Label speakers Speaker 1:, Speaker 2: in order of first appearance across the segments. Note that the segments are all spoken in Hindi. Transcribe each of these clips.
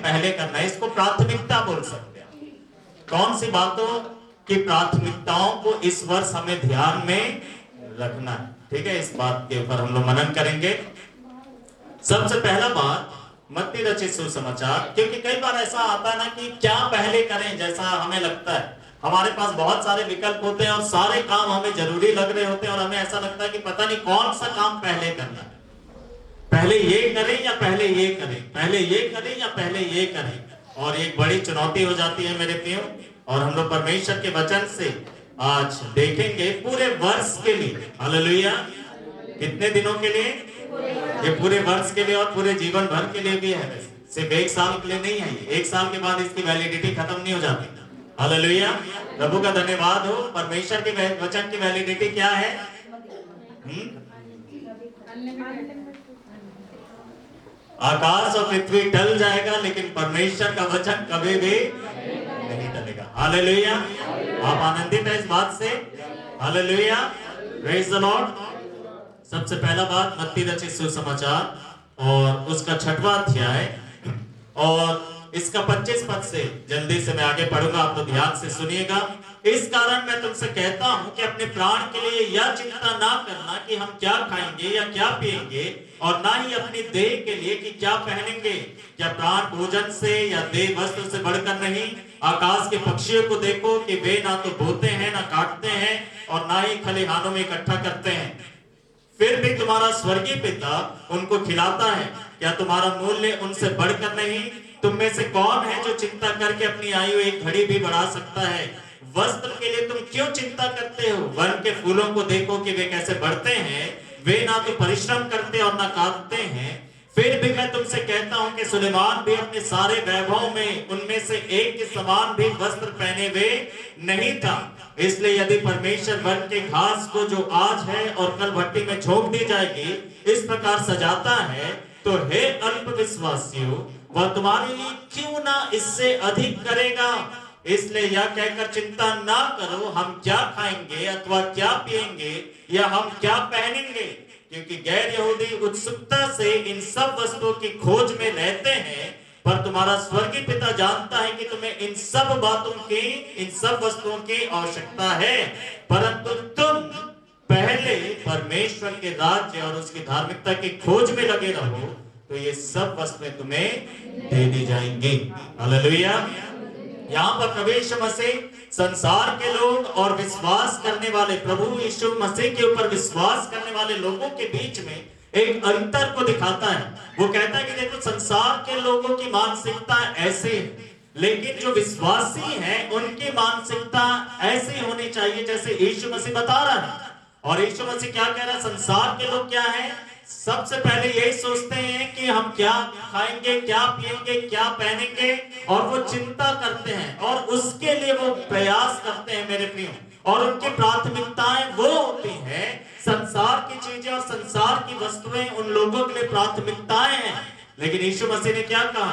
Speaker 1: पहले करना है, इसको प्राथमिकता बोल सकते हैं। कौन सी बातों की प्राथमिकताओं को इस वर्ष हमें ध्यान में रखना है, ठीक है। इस बात के ऊपर हम लोग मनन करेंगे। सबसे पहला बात, मत्ती रचित सुसमाचार, क्योंकि कई बार ऐसा आता है ना कि क्या पहले करें, जैसा हमें लगता है। हमारे पास बहुत सारे विकल्प होते हैं और सारे काम हमें जरूरी लग रहे होते हैं और हमें ऐसा लगता है कि पता नहीं कौन सा काम पहले करना है। पहले ये करें या पहले ये करें, पहले ये करें या पहले ये करें। और एक बड़ी चुनौती हो जाती है मेरे प्रियो। और हम लोग परमेश्वर के वचन से आज देखेंगे पूरे वर्ष के लिए, हालेलुया। कितने दिनों के लिए? ये पूरे वर्ष के लिए और पूरे जीवन भर के लिए भी है, सिर्फ एक साल के लिए नहीं है। एक साल के बाद इसकी वैलिडिटी खत्म नहीं हो जाती। हालेलुया, प्रभु का धन्यवाद हो। परमेश्वर के वचन की वैलिडिटी क्या है? आकाश और पृथ्वी टल जाएगा लेकिन परमेश्वर का वचन कभी भी नहीं टलेगा। हालेलुया, आप आनंदित हैं इस बात से? Hallelujah, praise the Lord. सबसे पहला बात, मत्ती रचित सुसमाचार और उसका 6वां अध्याय और इसका 25 पद से जल्दी से मैं आगे पढ़ूंगा, आप तो ध्यान से सुनिएगा। इस कारण मैं तुमसे कहता हूं कि अपने प्राण के लिए यह चिंता ना करना कि हम क्या खाएंगे या क्या पिएंगे, और ना ही अपनी देह के लिए कि क्या पहनेंगे। क्या प्राण भोजन से या देह वस्त्र से बढ़कर नहीं? आकाश के पक्षियों को देखो कि वे ना तो बोते हैं ना काटते हैं और ना ही खलिहानों में इकट्ठा करते हैं, फिर भी तुम्हारा स्वर्गीय पिता उनको खिलाता है। क्या तुम्हारा मूल्य उनसे बढ़कर नहीं? तुम में से कौन है जो चिंता करके अपनी आयु एक घड़ी भी बढ़ा सकता है? वस्त्र के लिए तुम क्यों चिंता करते हो? वन के फूलों को देखो कि वे कैसे बढ़ते हैं, वे ना तो परिश्रम करते और ना काटते हैं। फिर भी मैं तुमसे कहता हूं कि सुलेमान भी अपने सारे वैभव में उनमें से एक के समान भी वस्त्र पहने हुए नहीं था। इसलिए यदि परमेश्वर वन के घास को जो आज है और कल भट्टी में झोंक दी जाएगी इस प्रकार सजाता है, तो हे अल्पविश्वासियों, वह तुम्हारे लिए क्यों ना इससे अधिक करेगा। इसलिए यह कहकर चिंता ना करो हम क्या खाएंगे अथवा क्या पिएंगे या हम क्या पहनेंगे, क्योंकि गैर यहूदी उत्सुकता से इन सब वस्तुओं की खोज में रहते हैं। पर तुम्हारा स्वर्गीय पिता जानता है कि तुम्हें इन सब बातों की, इन सब वस्तुओं की आवश्यकता है। परंतु तुम पहले परमेश्वर के राज्य और उसकी धार्मिकता की खोज में लगे रहो, तो ये सब वस्तुएं तुम्हें दे दी जाएंगी। हालेलुया। यहाँ पर प्रभु यीशु मसीह संसार के लोग और विश्वास करने वाले, प्रभु यीशु मसीह के ऊपर विश्वास करने वाले लोगों के बीच में एक अंतर को दिखाता है। वो कहता है कि देखो, संसार के लोगों की मानसिकता ऐसे है, लेकिन जो विश्वासी हैं उनकी मानसिकता ऐसी होनी चाहिए जैसे यीशु मसीह बता रहा है। और यीशु मसीह क्या कह रहा है? संसार के लोग क्या है? सबसे पहले यही सोचते हैं कि हम क्या खाएंगे, क्या पिएंगे, क्या पहनेंगे, और वो चिंता करते हैं और उसके लिए वो प्रयास करते हैं मेरे प्रियो। और उनकी प्राथमिकताएं वो होती हैं, संसार की चीजें और संसार की वस्तुएं उन लोगों के लिए प्राथमिकताएं हैं। लेकिन यीशु मसीह ने क्या कहा?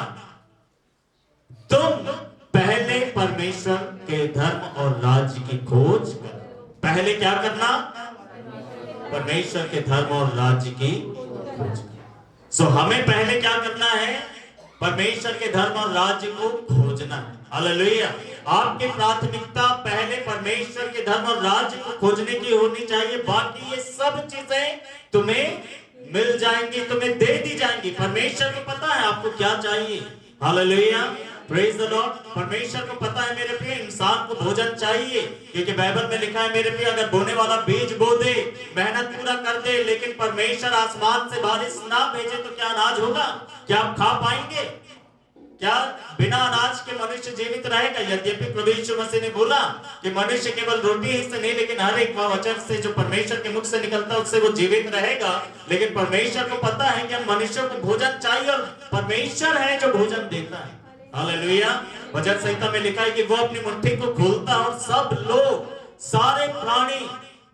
Speaker 1: तुम पहले परमेश्वर के धर्म और राज्य की खोज करो। पहले क्या करना? परमेश्वर के धर्म और राज्य की खोज। सो हमें पहले क्या करना है? परमेश्वर के धर्म और राज्य को खोजना। हालेलुया। आपकी प्राथमिकता पहले परमेश्वर के धर्म और राज्य को खोजने की होनी चाहिए। बाकी ये सब चीजें तुम्हें मिल जाएंगी, तुम्हें दे दी जाएंगी। परमेश्वर को पता है आपको क्या चाहिए। Hallelujah, praise the Lord. परमेश्वर को पता है मेरे प्रिय, इंसान को भोजन चाहिए, क्योंकि बाइबल में लिखा है मेरे प्रिय, अगर बोने वाला बीज बो दे, मेहनत पूरा कर दे, लेकिन परमेश्वर आसमान से बारिश ना भेजे तो क्या अनाज होगा? क्या आप खा पाएंगे? क्या बिना अनाज के मनुष्य जीवित रहेगा? यद्यपि प्रभु यीशु मसीह ने बोला कि मनुष्य केवल रोटी ही से नहीं, लेकिन हर एक वचन से जो परमेश्वर के मुख से निकलता है उससे वो जीवित रहेगा। लेकिन परमेश्वर को पता है कि हम मनुष्य को भोजन चाहिए और परमेश्वर है जो भोजन देता है। हालेलुया। वचन संहिता में लिखा है कि वो अपनी मुट्ठी को खोलता है और सब लोग, सारे प्राणी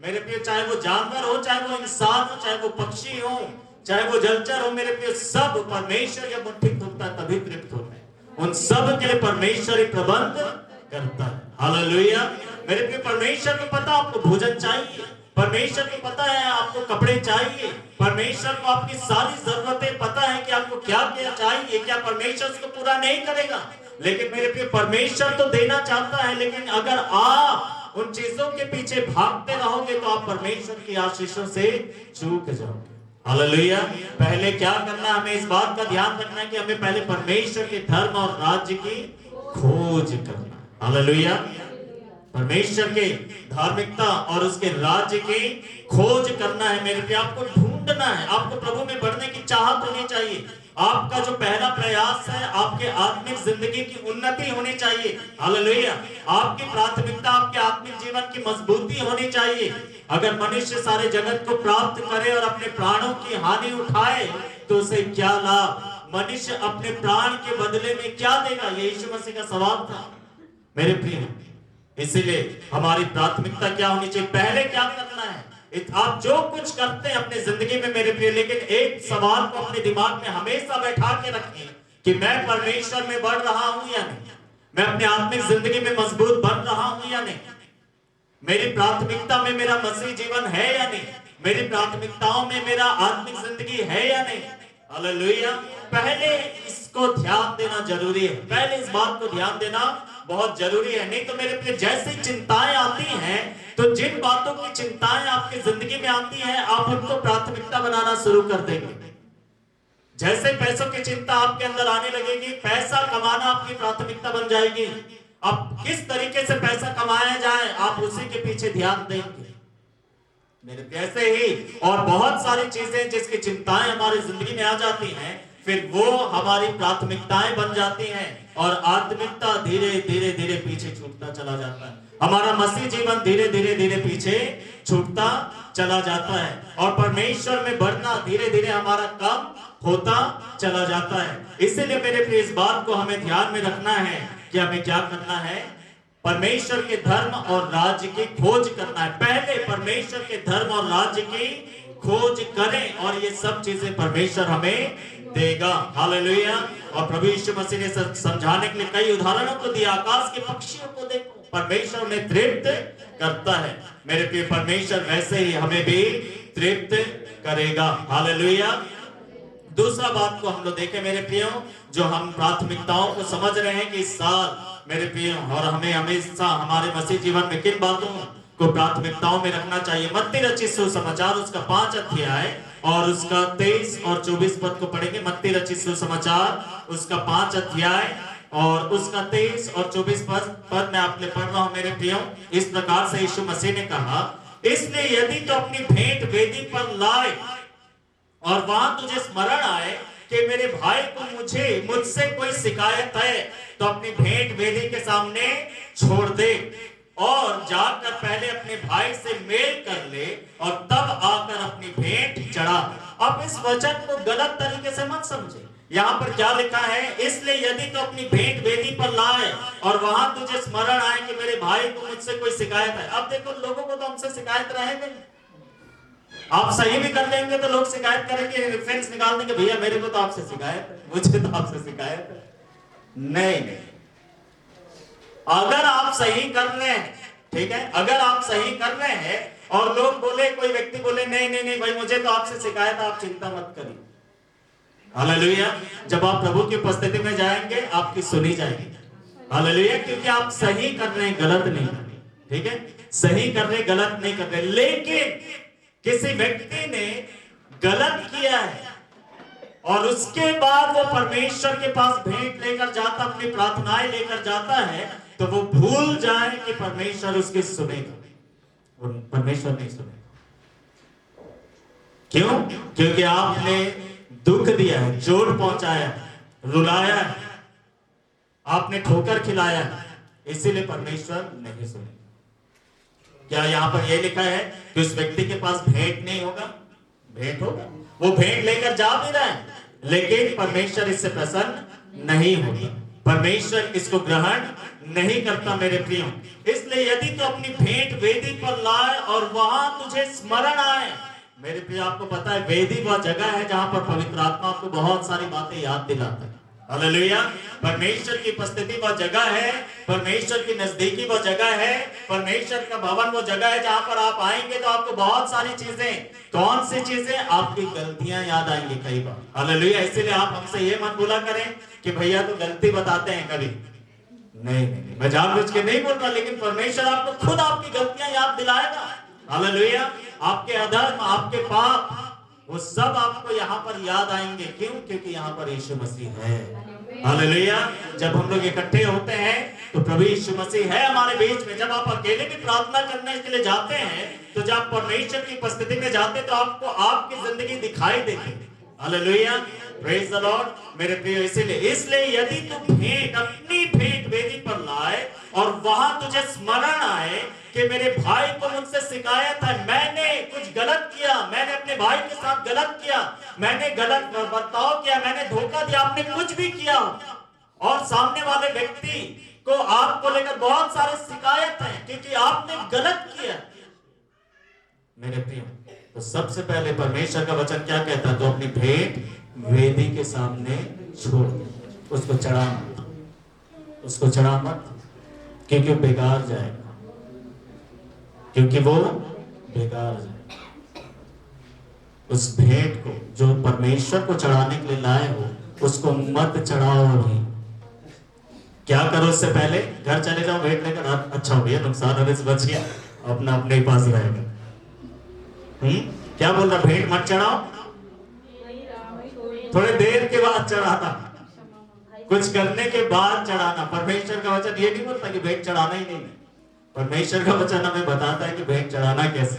Speaker 1: मेरे प्रिय, चाहे वो जानवर हो, चाहे वो इंसान हो, चाहे वो पक्षी हो, चाहे वो जलचर हो, मेरे प्रिय, सब परमेश्वर जब मुट्ठी खोलता है तभी तृप्त होते हैं। उन सब के लिए परमेश्वर ही प्रबंध करता है। हालेलुया। मेरे प्रिय, परमेश्वर को पता आपको भोजन चाहिए, परमेश्वर को पता है आपको कपड़े चाहिए, परमेश्वर को आपकी सारी जरूरतें पता है कि आपको क्या क्या चाहिए, क्या परमेश्वर उसको पूरा नहीं करेगा। लेकिन मेरे प्रिय, परमेश्वर तो देना चाहता है, लेकिन अगर आप उन चीजों के पीछे भागते रहोगे तो आप परमेश्वर की आशीषों से चूक जाओगे। हालेलुया। पहले क्या करना है, हमें इस बात का ध्यान रखना है कि हमें पहले परमेश्वर के धर्म और राज्य की खोज करना है। हालेलुया। परमेश्वर के धार्मिकता और उसके राज्य की खोज करना है मेरे प्रिय, आपको ढूंढना है। आपको प्रभु में बढ़ने की चाहत होनी चाहिए। आपका जो पहला प्रयास है, आपके आत्मिक जिंदगी की उन्नति होनी चाहिए। हालेलुया। आपकी प्राथमिकता आपके आत्मिक जीवन की मजबूती होनी चाहिए। अगर मनुष्य सारे जगत को प्राप्त करे और अपने प्राणों की हानि उठाए तो उसे क्या लाभ? मनुष्य अपने प्राण के बदले में क्या देगा? ये यीशु मसीह का सवाल था मेरे प्रिय। इसीलिए हमारी प्राथमिकता क्या होनी चाहिए? पहले क्या करना है? आप जो कुछ करते हैं अपने जिंदगी में मेरे प्रिय, लेकिन एक सवाल को अपने दिमाग में हमेशा बैठा के रखें कि मैं परमेश्वर में बढ़ रहा हूं या नहीं, मैं अपने आत्मिक जिंदगी में मजबूत बन रहा हूं या नहीं, मेरी प्राथमिकता में मेरा मसीह जीवन है या नहीं, मेरी प्राथमिकताओं में मेरा आत्मिक जिंदगी है या नहीं। हालेलुया। पहले इसको ध्यान देना जरूरी है, पहले इस बात को ध्यान देना बहुत जरूरी है। नहीं तो मेरे प्रिय, जैसी चिंताएं आती हैं, तो जिन बातों की चिंताएं आपकी जिंदगी में आती हैं, आप उनको प्राथमिकता बनाना शुरू कर देंगे। जैसे पैसों की चिंता आपके अंदर आने लगेगी, पैसा कमाना आपकी प्राथमिकता बन जाएगी। अब किस तरीके से पैसा कमाया जाए, आप उसी के पीछे ध्यान देंगे मेरे। कैसे ही और बहुत सारी चीजें जिसकी चिंताएं हमारी जिंदगी में आ जाती हैं, फिर वो हमारी प्राथमिकताएं बन जाती हैं और आत्मिकता धीरे धीरे धीरे पीछे छूटता चला जाता है। हमारा मसीह जीवन धीरे धीरे धीरे पीछे छूटता चला जाता है और परमेश्वर में बढ़ना धीरे धीरे हमारा कम होता चला जाता है। इसीलिए मेरे प्रिय, इस बात को हमें ध्यान में रखना है कि हमें क्या करना है? परमेश्वर के धर्म और राज्य की खोज करना है। पहले परमेश्वर के धर्म और राज्य की खोज करें और ये सब चीजें परमेश्वर हमें देगा। हालेलुया। और प्रभु यीशु मसीह ने समझाने के लिए कई उदाहरणों को दिया। आकाश के पक्षियों को देखो, परमेश्वर उन्हें तृप्त करता है मेरे प्रिय। परमेश्वर वैसे ही हमें भी तृप्त करेगा। हालेलुया। दूसरा बात को हम लोग देखें मेरे प्रियो, जो हम प्राथमिकताओं को समझ रहे हैं कि इस साल मेरे प्रियो, और हमें हमेशा हमारे मसीह जीवन में किन बातों को प्राथमिकताओं में रखना चाहिए। मत्ती रचित सुसमाचार उसका 5 अध्याय और उसका 23 और 24 पद को पढ़ेंगे। मत्ती रचित सुसमाचार उसका 5 अध्याय और उसका 23 और 24 पद मैं आपके पढ़ रहा हूं मेरे प्रियो। इस प्रकार से यीशु मसीह ने कहा, इसलिए यदि तो अपनी भेंट वेदी पर लाए और वहां तुझे स्मरण आए कि मेरे भाई को मुझसे कोई शिकायत है, तो अपनी भेंट वेदी के सामने छोड़ दे और जाकर पहले अपने भाई से मेल कर ले और तब आकर अपनी भेंट चढ़ा। अब इस वचन को गलत तरीके से मत समझे। यहाँ पर क्या लिखा है? इसलिए यदि तो अपनी भेंट वेदी पर लाए और वहां तुझे स्मरण आए कि मेरे भाई को मुझसे कोई शिकायत है। अब देखो, लोगों को तो हमसे शिकायत रहेगी। आप सही भी कर लेंगे तो लोग शिकायत करेंगे, रेफरेंस निकाल देंगे, भैया मेरे को तो आपसे शिकायत है, मुझे तो आपसे शिकायत है। नहीं, अगर आप सही कर रहे हैं, ठीक है, अगर आप सही कर रहे हैं और लोग बोले, कोई व्यक्ति बोले नहीं नहीं नहीं भाई मुझे तो आपसे शिकायत है, आप चिंता मत करिए। हालेलुया। जब आप प्रभु की उपस्थिति में जाएंगे आपकी सुनी जाएगी। हालेलुया। क्योंकि आप सही कर रहे हैं, गलत नहीं कर रहे। ठीक है, सही कर रहे, गलत नहीं कर रहे। लेकिन किसी व्यक्ति ने गलत किया है और उसके बाद वो परमेश्वर के पास भेंट लेकर जाता, अपनी प्रार्थनाएं लेकर जाता है, तो वो भूल जाए कि परमेश्वर उसकी सुनेगा। परमेश्वर नहीं सुनेगा। क्यों? क्योंकि आपने दुख दिया है, चोट पहुंचाया है, रुलाया है, आपने ठोकर खिलाया है, इसीलिए परमेश्वर नहीं सुनेगा। क्या यहाँ पर यह लिखा है कि उस व्यक्ति के पास भेंट नहीं होगा? भेंट होगा, वो भेंट लेकर जा भी रहा है, लेकिन परमेश्वर इससे प्रसन्न नहीं होगा। परमेश्वर इसको ग्रहण नहीं करता मेरे प्रियो। इसलिए यदि तो अपनी भेंट वेदी पर लाए और वहां तुझे स्मरण आए, मेरे प्रियो आपको पता है वेदी वह जगह है जहां पर पवित्र आत्मा आपको बहुत सारी बातें याद दिलाता है। हालेलुया। परमेश्वर की उपस्थिति वो जगह है, परमेश्वर की नजदीकी वो जगह है, परमेश्वर का भवन वो जगह है जहां पर आप आएंगे तो आपको बहुत सारी चीजें, कौन सी चीजें, आपकी गलतियां याद आएंगी कई बार। हालेलुया। इसीलिए आप हमसे ये मत बोला करें कि भैया तो गलती बताते हैं कभी। नहीं नहीं, नहीं। मैं जानबूझ के नहीं बोल रहा, लेकिन परमेश्वर आपको खुद आपकी गलतियां याद दिलाएगा। हालेलुया। आपके अधर्म, आपके पाप, वो सब आपको यहाँ पर याद आएंगे। क्यों? क्योंकि यहाँ पर यीशु मसीह है। हालेलुया। जब हम लोग इकट्ठे होते हैं तो प्रभु यीशु मसीह है हमारे बीच में। जब आप अकेले भी प्रार्थना करने के लिए जाते हैं, तो जब परमेश्वर की उपस्थिति में जाते हैं, तो आपको आपकी जिंदगी दिखाई देती है। हालेलुया। Praise the Lord. मेरे प्रिय, इसलिए यदि तू भेंट, अपनी भेंट वेदी पर लाए और वहां तुझे स्मरण आए कि मेरे भाई को मुझसे शिकायत है, मैंने कुछ गलत किया, मैंने अपने भाई के साथ गलत किया, मैंने गलत बर्ताव किया, मैंने धोखा दिया, आपने कुछ भी किया और सामने वाले व्यक्ति को आपको लेकर बहुत सारे शिकायत है क्योंकि आपने गलत किया, मेरे प्रिय, तो सबसे पहले परमेश्वर का वचन क्या कहता है? तो अपनी भेंट वेदी के सामने छोड़ दे, उसको चढ़ा मत, उसको चढ़ा मत, क्योंकि बेकार जाएगा, क्योंकि वो बेकार जाएगा। उस भेंट को जो परमेश्वर को चढ़ाने के लिए लाए हो, उसको मत चढ़ाओ अभी। क्या करो? उससे पहले घर चले जाओ, भेंट लेकर। अच्छा हो गया, नुकसान होने से बच गया, अपना अपने ही पास रहेगा। क्या बोल रहा? भेंट मत चढ़ाओ, थोड़ी देर के बाद चढ़ाना, कुछ करने के बाद चढ़ाना। परमेश्वर का वचन ये नहीं बोलता कि भेंट चढ़ाना ही नहीं है। परमेश्वर का वचन हमें बताता है कि भेंट चढ़ाना कैसे।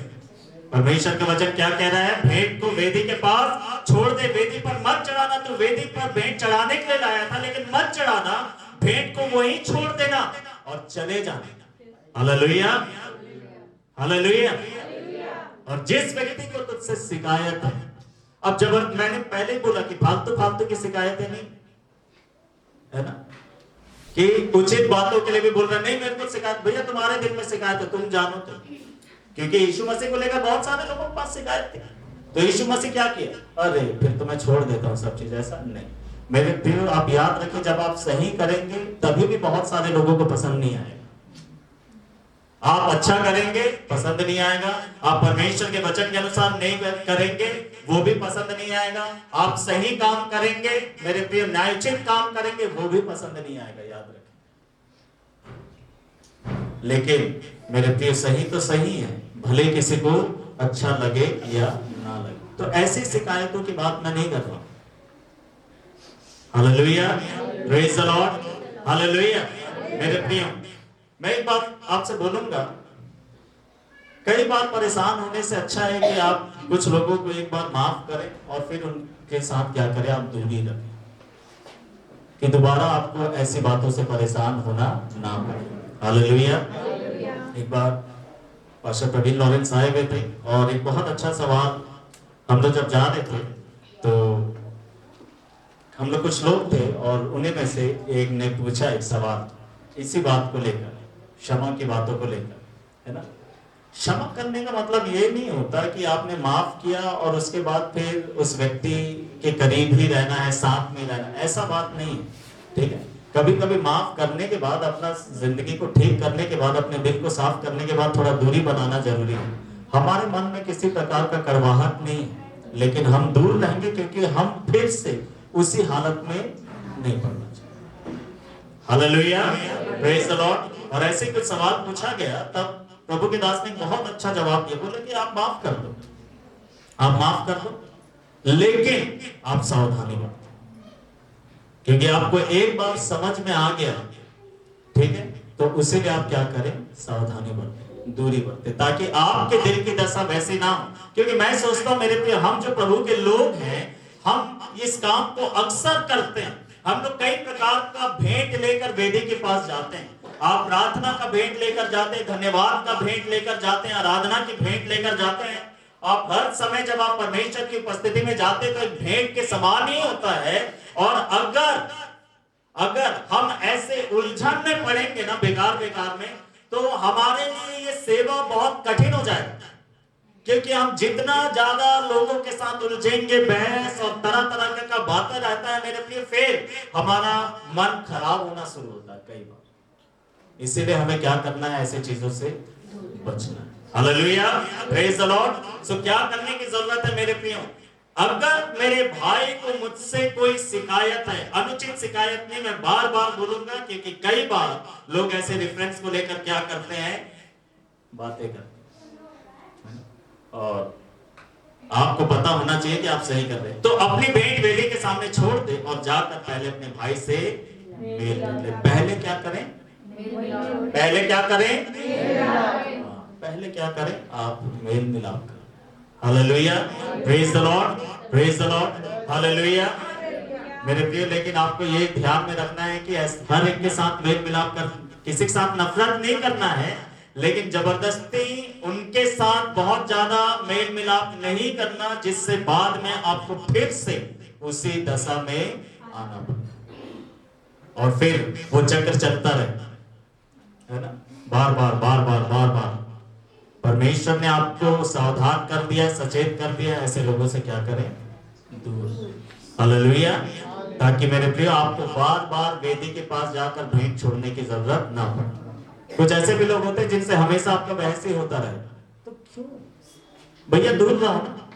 Speaker 1: परमेश्वर का वचन क्या कह रहा है? भेंट को वेदी के पास छोड़ दे, वेदी पर मत चढ़ाना। तो वेदी पर भेंट चढ़ाने के लिए लाया था, लेकिन मत चढ़ाना, भेंट को वहीं छोड़ देना और चले जाना। Hallelujah, hallelujah. और जिस व्यक्ति को तुझसे शिकायत है, अब जब मैंने पहले बोला कि फालतू फालतू की शिकायतें नहीं है ना, कि उचित बातों के लिए भी बोल रहा नहीं मेरे को शिकायत, भैया तुम्हारे दिल में शिकायत है, तुम जानो तो, क्योंकि यीशु मसीह को लेकर बहुत सारे लोगों के पास शिकायत थी। तो यीशु मसीह क्या किया? अरे फिर तो मैं छोड़ देता हूँ सब चीज। ऐसा नहीं, मेरे प्रिय, आप याद रखिए, जब आप सही करेंगे तभी भी बहुत सारे लोगों को पसंद नहीं आएगा। आप अच्छा करेंगे, पसंद नहीं आएगा। आप परमेश्वर के वचन के अनुसार नहीं करेंगे, वो भी पसंद नहीं आएगा। आप सही काम करेंगे, मेरे प्रिय, न्यायोचित काम करेंगे, वो भी पसंद नहीं आएगा, याद रखें। लेकिन मेरे प्रिय, सही तो सही है, भले किसी को अच्छा लगे या ना लगे। तो ऐसी शिकायतों की बात मैं नहीं कर रहा। Hallelujah, praise the Lord, hallelujah. मेरे प्रिय, मैं एक बात आपसे बोलूंगा, कई बार परेशान होने से अच्छा है कि आप कुछ लोगों को एक बार माफ करें और फिर उनके साथ क्या करें, आप दूरी रखें, कि दोबारा आपको ऐसी बातों से परेशान होना ना पड़े। हालेलुया। एक बार पास्टर प्रवीण लॉरेंस आए हुए थे और एक बहुत अच्छा सवाल, हम लोग जब जा रहे थे तो हम लोग कुछ लोग थे और उन्हीं में से एक ने पूछा एक सवाल इसी बात को लेकर, क्षमा की बातों को लेकर, है ना। क्षमा करने का मतलब ये नहीं होता कि आपने माफ किया और उसके बाद फिर उस व्यक्ति के करीब ही रहना है, साथ में रहना, ऐसा बात नहीं है, ठीक है। कभी कभी माफ करने के बाद, अपना जिंदगी को ठीक करने के बाद, अपने दिल को साफ करने के बाद थोड़ा दूरी बनाना जरूरी है। हमारे मन में किसी प्रकार का कड़वाहट नहीं है, लेकिन हम दूर रहेंगे क्योंकि हम फिर से उसी हालत में नहीं पड़ना चाहिए। Hallelujah, praise the Lord. और ऐसे कुछ सवाल पूछा गया, तब प्रभु के दास ने बहुत अच्छा जवाब दिया, बोले कि आप माफ कर दो, आप माफ कर दो, लेकिन आप सावधानी बरतो, क्योंकि आपको एक बार समझ में आ गया, ठीक है, तो उसे भी आप क्या करें, सावधानी बरते, दूरी बरते, ताकि आपके दिल की दशा वैसी ना हो। क्योंकि मैं सोचता हूं मेरे प्रिय, हम जो प्रभु के लोग हैं, हम इस काम को अक्सर करते हैं। हम लोग कई प्रकार का भेंट लेकर वेदी के पास जाते हैं। आप प्रार्थना का भेंट लेकर जाते हैं, धन्यवाद का भेंट लेकर जाते हैं, आराधना की भेंट लेकर जाते हैं। आप हर समय जब आप परमेश्वर की उपस्थिति में जाते हैं तो एक भेंट के समान ही होता है। और अगर हम ऐसे उलझन में पड़ेंगे ना, बेकार में, तो हमारे लिए ये सेवा बहुत कठिन हो जाएगा। क्योंकि हम जितना ज्यादा लोगों के साथ उलझेंगे, बहस और तरह तरह का बातें रहता है मेरे प्रिय, फिर हमारा मन खराब होना शुरू होता है कई बार। इसीलिए हमें क्या करना है, ऐसे चीजों से बचना है। Hallelujah, praise the lord. So क्या करने की जरूरत है मेरे प्रियो? अगर मेरे भाई को मुझसे कोई शिकायत है, अनुचित शिकायत नहीं, मैं बार बार बोलूंगा, क्योंकि कई बार लोग ऐसे रेफरेंस को लेकर क्या करते हैं, बातें करते हैं, और आपको पता होना चाहिए कि आप सही कर रहे हैं। तो अपनी भेंट वेदी के सामने छोड़ दे और जाकर पहले अपने भाई से मेल मिले। पहले क्या करें? पहले क्या करें? पहले क्या करें? आप मेल मिलाप करें। Hallelujah, praise the Lord, praise the Lord, hallelujah मेरे प्रिय। लेकिन आपको ये ध्यान में रखना है कि हर एक के साथ मेल मिलाप कर, किसी के साथ नफरत नहीं करना है, लेकिन जबरदस्ती उनके साथ बहुत ज्यादा मेल मिलाप नहीं करना, जिससे बाद में आपको फिर से उसी दशा में आना पड़े और फिर वो चक्र चलता रहे, है ना, बार बार बार बार बार बार। परमेश्वर ने आपको सावधान कर दिया, सचेत कर दिया, ऐसे लोगों से क्या करें? दूर। हालेलुया, ताकि मेरे प्रिय आपको बार बार वेदी के पास जाकर भेंट छोड़ने की जरूरत ना पड़े। कुछ ऐसे भी लोग होते हैं जिनसे हमेशा आपका बहस ही होता रहे, तो क्यों भैया दूर रहो ना।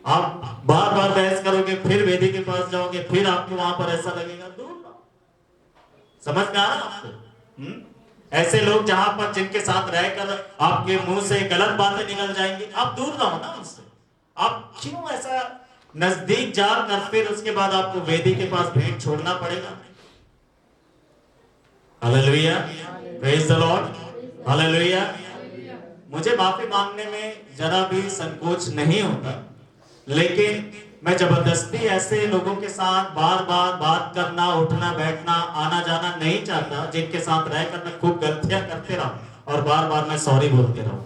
Speaker 1: आप बार बार बहस करोगे, फिर वेदी के पास जाओगे, फिर आपको वहां पर ऐसा लगेगा, दूर रहो। समझ में आ रहा है आपको? ऐसे लोग जहां पर जिनके साथ रहकर आपके मुंह से गलत बातें निकल जाएंगी, आप दूर रहो ना उनसे। आप क्यों ऐसा नजदीक जाकर फिर उसके बाद आपको वेदी के पास भेंट छोड़ना पड़ेगा? Hallelujah, praise the Lord, hallelujah. मुझे माफी मांगने में जरा भी संकोच नहीं होता, लेकिन मैं जबरदस्ती ऐसे लोगों के साथ बार बार बात करना, उठना बैठना, आना जाना नहीं चाहता, जिनके साथ रहकर मैं खूब गलतियां करते रहूं और बार बार मैं सॉरी बोलते रहूं,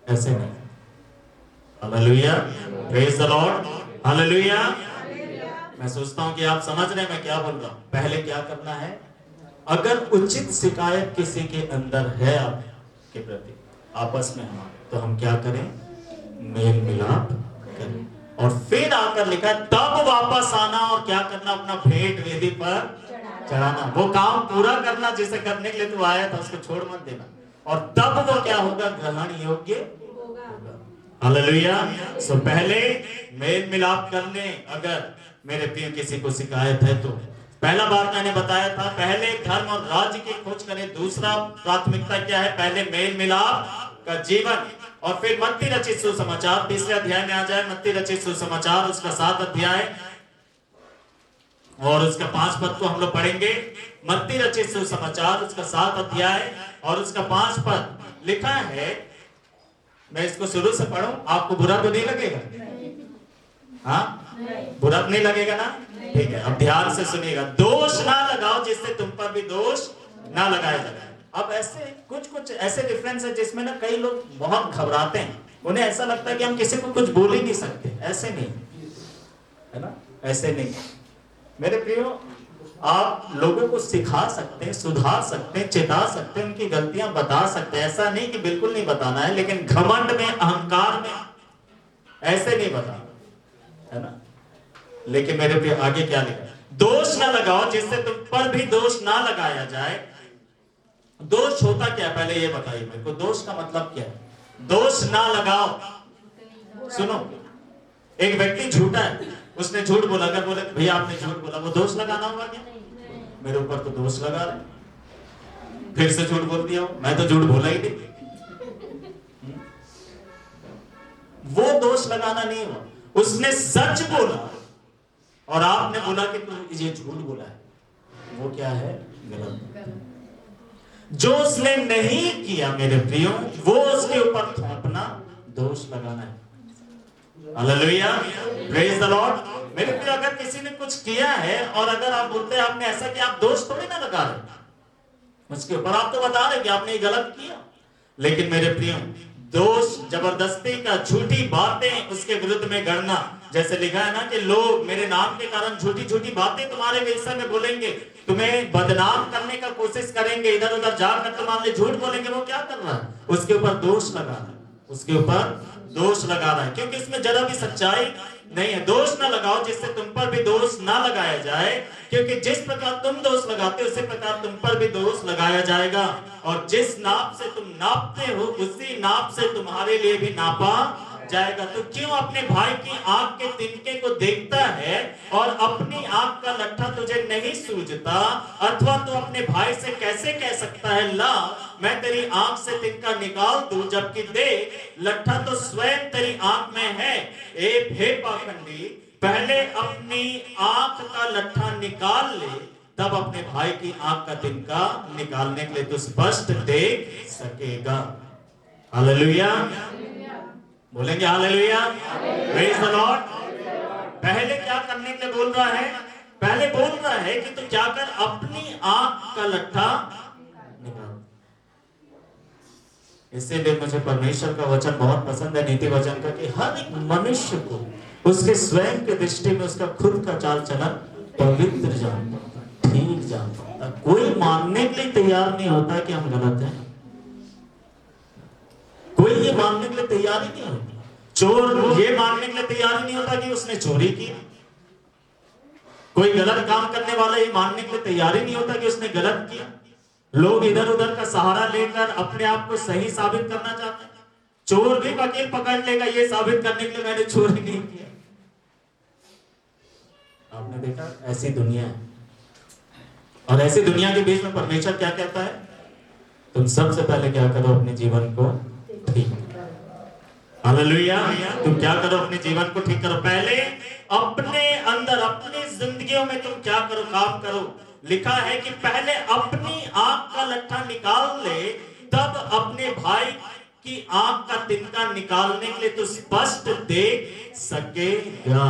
Speaker 1: ऐसे नहीं। Hallelujah, praise the Lord, hallelujah. मैं सोचता हूं कि आप समझ रहे हैं मैं क्या बोल रहा हूं। पहले क्या करना है? अगर उचित शिकायत किसी के अंदर है आपके प्रति, आपस में हमारे, तो हम क्या करें? मेल मिलाप करें। और फिर आकर लिखा तब वापस आना और क्या करना? अपना भेंट वेदी पर चढ़ाना। वो काम पूरा करना जिसे करने के लिए तू आया था, उसको छोड़ मत देना, और तब वो क्या होगा? ग्रहण योग्य होगा। हालेलुया। सो पहले मेल मिलाप करने, अगर मेरे प्रिय किसी को शिकायत है तो पहला बात मैंने बताया था, पहले धर्म और राज्य की खोज करें। दूसरा प्राथमिकता क्या है? पहले मेल मिलाप का जीवन। और फिर मत्ती रचित सुसमाचार, तीसरे अध्याय में आ जाए, मत्ती रचित सुसमाचार उसका 7 अध्याय और उसका 5 पद को हम लोग पढ़ेंगे। मत्ती रचित सुसमाचार उसका 7 अध्याय और उसका 5 पद लिखा है। मैं इसको शुरू से पढ़ूं, आपको बुरा तो नहीं लगेगा? हाँ, बुरा नहीं लगेगा ना? ठीक है, अब ध्यान से सुनिएगा। दोष ना लगाओ जिससे तुम पर भी दोष ना लगाया जाए। अब ऐसे कुछ ऐसे डिफरेंस है जिसमें ना कई लोग बहुत घबराते हैं, उन्हें ऐसा लगता है कि हम किसी को कुछ बोल ही नहीं सकते। ऐसे नहीं है ना, ऐसे नहीं मेरे प्रियो। आप लोगों को सिखा सकते हैं, सुधार सकते हैं, चेता सकते हैं, उनकी गलतियां बता सकते हैं। ऐसा नहीं कि बिल्कुल नहीं बताना है, लेकिन घमंड में, अहंकार में ऐसे नहीं बताना है ना। लेकिन मेरे प्रिय आगे क्या लिखा? दोष ना लगाओ जिससे तुम पर भी दोष ना लगाया जाए। दोष होता क्या है पहले ये बताइए मेरे को, दोष का मतलब क्या है? दोष ना लगाओ। सुनो, एक व्यक्ति झूठा है, उसने झूठ बोला, अगर बोले भैया आपने झूठ बोला, वो दोष लगाना होगा क्या? मेरे ऊपर तो दोष लगा रहे, फिर से झूठ बोल दिया, मैं तो झूठ बोला ही नहीं। वो दोष लगाना नहीं हुआ, उसने सच बोला और आपने बोला कि तू ये झूठ बोला है, वो क्या है? गलत। जो उसने नहीं किया मेरे प्रियो, वो उसके ऊपर थोपना, दोष लगाना है। Hallelujah, praise the Lord. मेरे प्रियो, अगर किसी ने कुछ किया है और अगर आप बोलते हैं आपने ऐसा किया, आप दोष थोड़ी ना लगा रहे उसके ऊपर, आप तो बता रहे कि आपने गलत किया। लेकिन मेरे प्रियो, दोष, जबरदस्ती का, झूठी बातें उसके विरुद्ध में गढ़ना, जैसे लिखा है ना कि लोग मेरे नाम के कारण झूठी झूठी बातें तुम्हारे विषय में बोलेंगे, तुम्हें बदनाम करने का कोशिश करेंगे, इधर उधर जाकर तुम्हारे लिए झूठ बोलेंगे। वो क्या कर रहा है? उसके ऊपर दोष लगा रहा है, उसके ऊपर दोष लगा रहा है, क्योंकि इसमें जरा भी सच्चाई नहीं है। दोष ना लगाओ जिससे तुम पर भी दोष ना लगाया जाए, क्योंकि जिस प्रकार तुम दोष लगाते हो उसी प्रकार तुम पर भी दोष लगाया जाएगा। और जिस नाप से तुम नापते हो उसी नाप से तुम्हारे लिए भी नापा जाएगा। तो क्यों अपने भाई की आंख के तिनके को देखता है और अपनी आंख का लट्ठा तुझे नहीं सूझता? अथवा तू अपने भाई से कैसे कह सकता है, ला मैं तेरी आंख से तिनका निकाल दूं, जबकि देख लट्ठा तो स्वयं तेरी आंख में है। हे पाखंडी, पहले अपनी आंख का लट्ठा निकाल ले, तब अपने भाई की आंख का तिनका निकालने के लिए तू स्पष्ट देख सकेगा। हालेलुया, बोलेंगे हालेलुया, प्रेज द लॉर्ड। पहले क्या करने के लिए बोल रहा है? पहले बोल रहा है कि तू क्या कर, अपनी आंख का लट्ठा निकाल। इसीलिए मुझे परमेश्वर का वचन बहुत पसंद है, नीति वचन का, कि हर एक मनुष्य को उसके स्वयं के दृष्टि में उसका खुद का चाल चलन पवित्र जान पाता, ठीक जान पाता। कोई मानने के लिए तैयार नहीं होता कि हम गलत हैं, कोई ये मानने के लिए तैयार ही नहीं होता। चोर ये मानने के लिए तैयार ही नहीं होता कि उसने चोरी की। कोई गलत काम करने वाला ये मानने के लिए तैयार ही नहीं होता कि उसने गलत किया। लोग इधर उधर का सहारा लेकर अपने आप को सही साबित करना चाहते हैं। चोर भी वकील पकड़ लेगा ये साबित करने के लिए मैंने चोरी नहीं किया। आपने देखा, ऐसी दुनिया है। और ऐसी दुनिया के बीच में परमेश्वर क्या कहता है? तुम सबसे पहले क्या करो, अपने जीवन को ठीक। हालेलुया, तुम क्या करो, अपने जीवन को ठीक करो। पहले अपने अंदर, अपनी जिंदगियों में तुम क्या करो, काम करो। लिखा है कि पहले अपनी आंख का लट्ठा निकाल ले, तब अपने भाई की आंख का तिनका निकालने के लिए तो स्पष्ट देख सकेगा।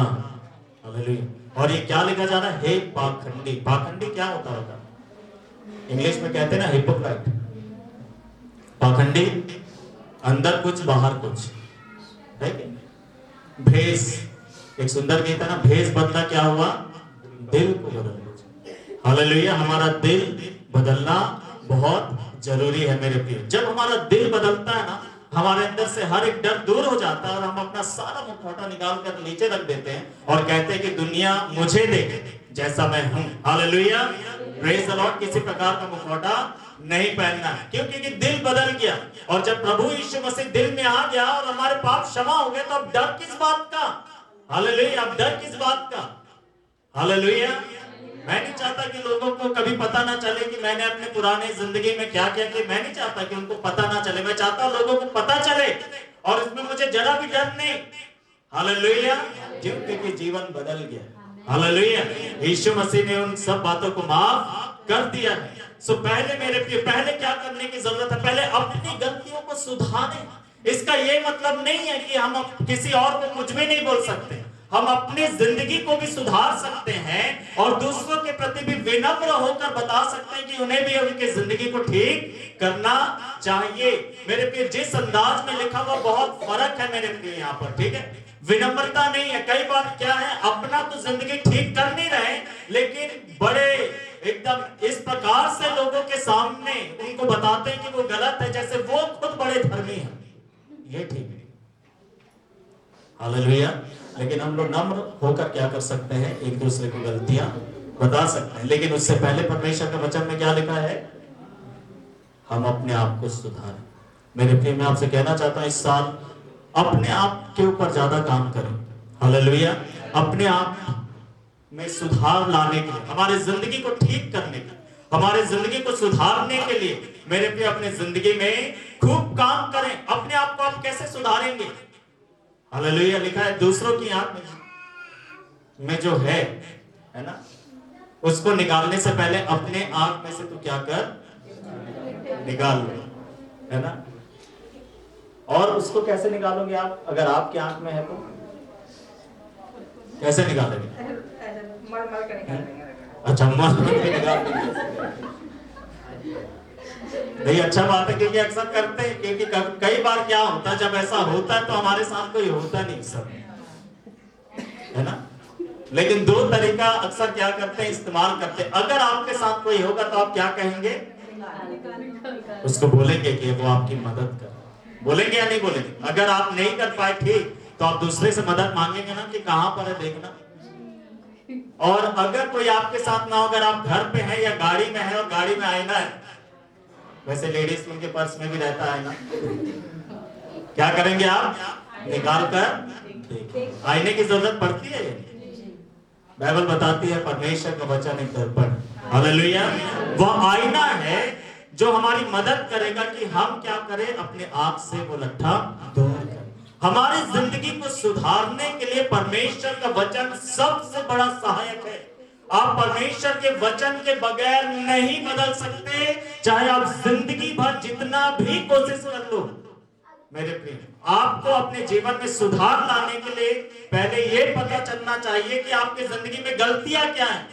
Speaker 1: हालेलुया। और ये क्या लिखा जा रहा है? हे पाखंडी। पाखंडी क्या होता होगा? इंग्लिश में कहते हैं ना हिपोक्राइट। पाखंडी, अंदर कुछ बाहर कुछ है। भेष, एक सुंदर गीत है ना, भेष बदला क्या हुआ, दिल को बदल। हालेलुया, हमारा दिल बदलना बहुत जरूरी है मेरे प्रिय। जब हमारा दिल बदलता है ना, हमारे अंदर से हर एक डर दूर हो जाता है और हम अपना सारा मुखौटा निकाल कर नीचे रख देते हैं और कहते हैं कि दुनिया मुझे देखे जैसा मैं हूं। Hallelujah, praise the Lord. किसी प्रकार का मुखौटा नहीं पहनना है, क्योंकि दिल बदल गया। और जब प्रभु यीशु मसीह दिल में आ गया और हमारे पाप क्षमा हो गए, तो अब डर किस बात का? हालेलुया, अब डर किस बात का? हालेलुया। मैं नहीं चाहता कि लोगों को कभी पता ना चले कि मैंने अपने पुराने जिंदगी में क्या क्या किया। मैं नहीं चाहता कि उनको पता ना चले। मैं चाहता हूं लोगों को पता चले और इसमें मुझे जरा भी डर नहीं। हालेलुया, क्योंकि जीवन बदल गया। हालेलुया, यीशु मसीह ने उन सब बातों को माफ कर दिया है। सो पहले मेरे प्रिय, पहले क्या करने की जरूरत है? पहले अपनी गलतियों को सुधारें। इसका ये मतलब नहीं है कि हम किसी और को कुछ भी नहीं बोल सकते। हम अपनी जिंदगी को भी सुधार सकते हैं और दूसरों के प्रति भी विनम्र होकर बता सकते हैं कि उन्हें भी उनकी जिंदगी को ठीक करना चाहिए। मेरे प्रिय, जिस अंदाज में लिखा हुआ बहुत फर्क है मेरे प्रिय यहाँ पर, ठीक है? विनम्रता नहीं है। कई बार क्या है, अपना तो जिंदगी ठीक कर नहीं रहे, लेकिन बड़े एकदम इस प्रकार से लोगों के सामने उनको बताते हैं कि वो गलत है, जैसे वो खुद बड़े धर्मी हैं। ये ठीक है। हालेलुया। लेकिन हम लोग नम्र होकर क्या कर सकते हैं? एक दूसरे को गलतियां बता सकते हैं। लेकिन उससे पहले परमेश्वर के वचन में क्या लिखा है? हम अपने आप को सुधारें। मेरे प्रिय, मैं आपसे कहना चाहता हूं, इस साल अपने आप के ऊपर ज्यादा काम करें। हालेलुया। अपने आप में सुधार लाने के लिए, हमारे जिंदगी को ठीक करने के लिए, हमारे जिंदगी को सुधारने के लिए मेरे प्रिय अपने जिंदगी में खूब काम करें। अपने आप को आप कैसे सुधारेंगे? हालेलुया। लिखा है दूसरों की आंख में जो है ना, उसको निकालने से पहले अपने आंख में से तो क्या कर, निकाल लो, है ना? और उसको कैसे निकालोगे आप? अगर आपकी आंख में है तो कैसे निकालोगे?
Speaker 2: मर के निकालेंगे।
Speaker 1: अच्छा, मर के निकालेंगे। नहीं, अच्छा बात है, क्योंकि अक्सर करते हैं। क्योंकि कई बार क्या होता है, जब ऐसा होता है तो हमारे साथ कोई होता नहीं सब। है ना। लेकिन दो तरीका अक्सर क्या करते हैं, इस्तेमाल करते हैं। अगर आपके साथ कोई होगा तो आप क्या कहेंगे, उसको बोलेंगे कि वो आपकी मदद कर, बोलेंगे या नहीं बोलेंगे। अगर आप नहीं कर पाए ठीक, तो आप दूसरे से मदद मांगेंगे ना कि कहां पर है देखना। और अगर कोई आपके साथ ना हो, अगर आप घर पे हैं या गाड़ी में है और गाड़ी में आईना है, वैसे लेडीज उनके पर्स में भी रहता है आईना, क्या करेंगे आप, निकाल कर देखें। आईने की जरूरत पड़ती है। बाइबल बताती है परमेश्वर का वचन एक दर्पण, हालेलुया, वह आईना है जो हमारी मदद करेगा कि हम क्या करें, अपने आप से वो लट्ठा दूर करें। हमारी जिंदगी को सुधारने के लिए परमेश्वर का वचन सबसे बड़ा सहायक है। आप परमेश्वर के वचन के बगैर नहीं बदल सकते, चाहे आप जिंदगी भर जितना भी कोशिश कर लो। मेरे प्रिय, आपको अपने जीवन में सुधार लाने के लिए पहले ये पता चलना चाहिए कि आपकी जिंदगी में गलतियां क्या हैं,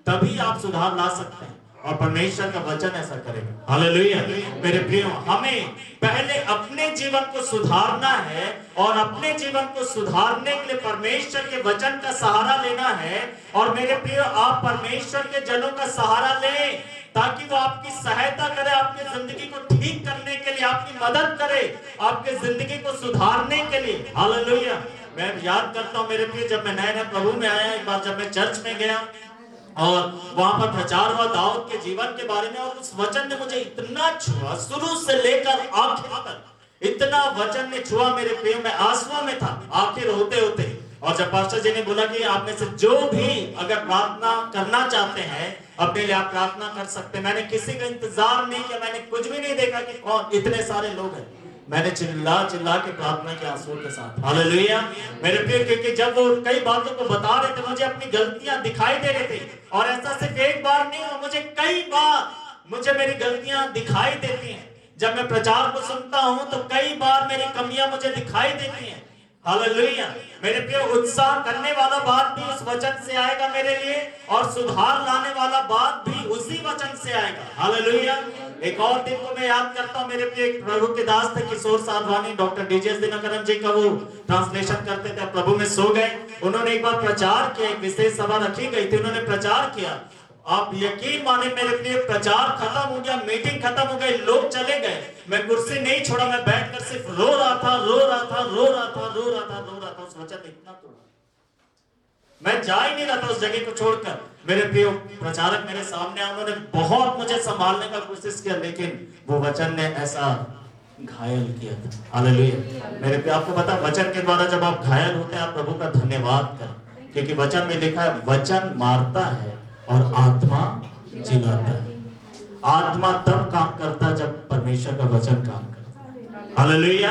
Speaker 1: तभी आप सुधार ला सकते हैं और परमेश्वर का वचन ऐसा करेगा। हालेलुया। मेरे प्रियो, हमें पहले अपने जीवन को सुधारना है और अपने जीवन को सुधारने के लिए परमेश्वर के वचन का सहारा लेना है। और मेरे प्रियो, आप परमेश्वर के जनों का सहारा लें ताकि वो आपकी सहायता करे, आपकी जिंदगी को ठीक करने के लिए आपकी मदद करे, आपकी जिंदगी को सुधारने के लिए। हालेलुया। मैं याद करता हूँ मेरे प्रिय, जब मैं नए प्रभु में आया, एक बार जब मैं चर्च में गया और वहां पर प्रचार हुआ दाऊद के जीवन के बारे में, और उस वचन ने मुझे इतना छुआ, शुरू से लेकर आखिर तक इतना वचन ने छुआ मेरे प्रिय, मैं आंसुओं में था आखिर होते होते। और जब पास्टर जी ने बोला कि आप में से जो भी अगर प्रार्थना करना चाहते हैं अपने लिए, आप प्रार्थना कर सकते हैं। मैंने किसी का इंतजार नहीं किया, मैंने कुछ भी नहीं देखा कि कौन, इतने सारे लोग हैं। मैंने चिल्ला चिल्ला के प्रार्थना के आंसुओं के साथ। हालेलुया। मेरे प्रिय, क्योंकि जब वो कई बातों को बता रहे थे, मुझे अपनी गलतियां दिखाई दे रही थी। और ऐसा सिर्फ एक बार नहीं, मुझे कई बार मुझे मेरी गलतियां दिखाई देती हैं। जब मैं प्रचार को सुनता हूं तो कई बार मेरी कमियां मुझे दिखाई देती हैं। हालेलुया। मेरे प्रिय, उत्साह करने वाला बात भी उस वचन से आएगा मेरे लिए, और सुधार लाने वाला बात भी उसी वचन से आएगा। हालेलुया। एक और दिन को मैं याद करता हूं, मेरे प्रिय प्रभु के दास थे किशोर साधवानी, डॉक्टर डीजे दिनकरन जी का वो ट्रांसलेशन करते थे, प्रभु में सो गए। उन्होंने एक बार प्रचार किया, एक विशेष सभा रखी गई थी, उन्होंने प्रचार किया। आप यकीन माने मेरे प्रिय, प्रचार खत्म हो गया, मीटिंग खत्म हो गई, लोग चले गए, मैं कुर्सी नहीं छोड़ा, मैं बैठकर सिर्फ रो रहा था, रो रहा था, रो रहा था, रो रहा था, रो रहा था। उस वचन ने इतना तोड़ा, मैं जा ही नहीं रहा था उस जगह को छोड़कर। मेरे प्रिय, प्रचारक मेरे सामने, उन्होंने बहुत मुझे संभालने का कोशिश किया, लेकिन वो वचन ने ऐसा घायल किया था। हालेलुया। मेरे प्रिय, आपको पता, वचन के द्वारा जब आप घायल होते हैं, आप प्रभु का धन्यवाद करें, क्योंकि वचन में लिखा है वचन मारता है और आत्मा जिलाता है। आत्मा तब काम करता है जब परमेश्वर का वचन काम करता है। हालेलुया।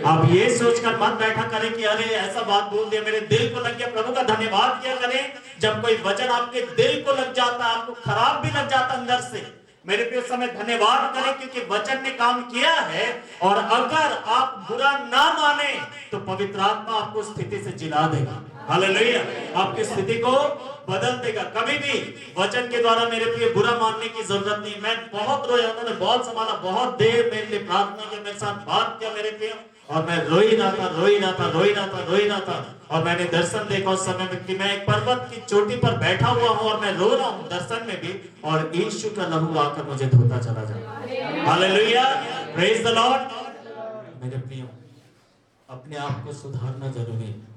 Speaker 1: आप ये सोचकर मत बैठा करें कि अरे ऐसा बात बोल दिया, मेरे दिल को लग गया। प्रभु का धन्यवाद किया करें जब कोई वचन आपके दिल को लग जाता है, आपको खराब भी लग जाता अंदर से। मेरे प्रिय, समय धन्यवाद करें क्योंकि वचन ने काम किया है। और अगर आप बुरा ना माने तो पवित्र आत्मा आपको स्थिति से जिला देगा। हालेलुया। आपकी स्थिति को बदल देगा। कभी भी वचन के द्वारा मेरे प्रिय बुरा मानने की जरूरत नहीं। मैं बहुत रोया, उन्होंने बहुत संभाला, बहुत देर मेरे लिए प्रार्थना की, मेरे साथ बात किया मेरे प्रिय, और मैं रो ही रहा था, रो ही रहा था, रो ही रहा था, रो ही रहा था। और मैंने दर्शन देखा उस समय में कि मैं एक पर्वत की चोटी पर बैठा हुआ हूँ और मैं रो रहा हूँ दर्शन में भी, और यीशु का लहू आकर मुझे धोता चला जाए। हालेलुया। Praise the Lord. मेरे प्रिय, अपने आप को सुधारना जरूरी है।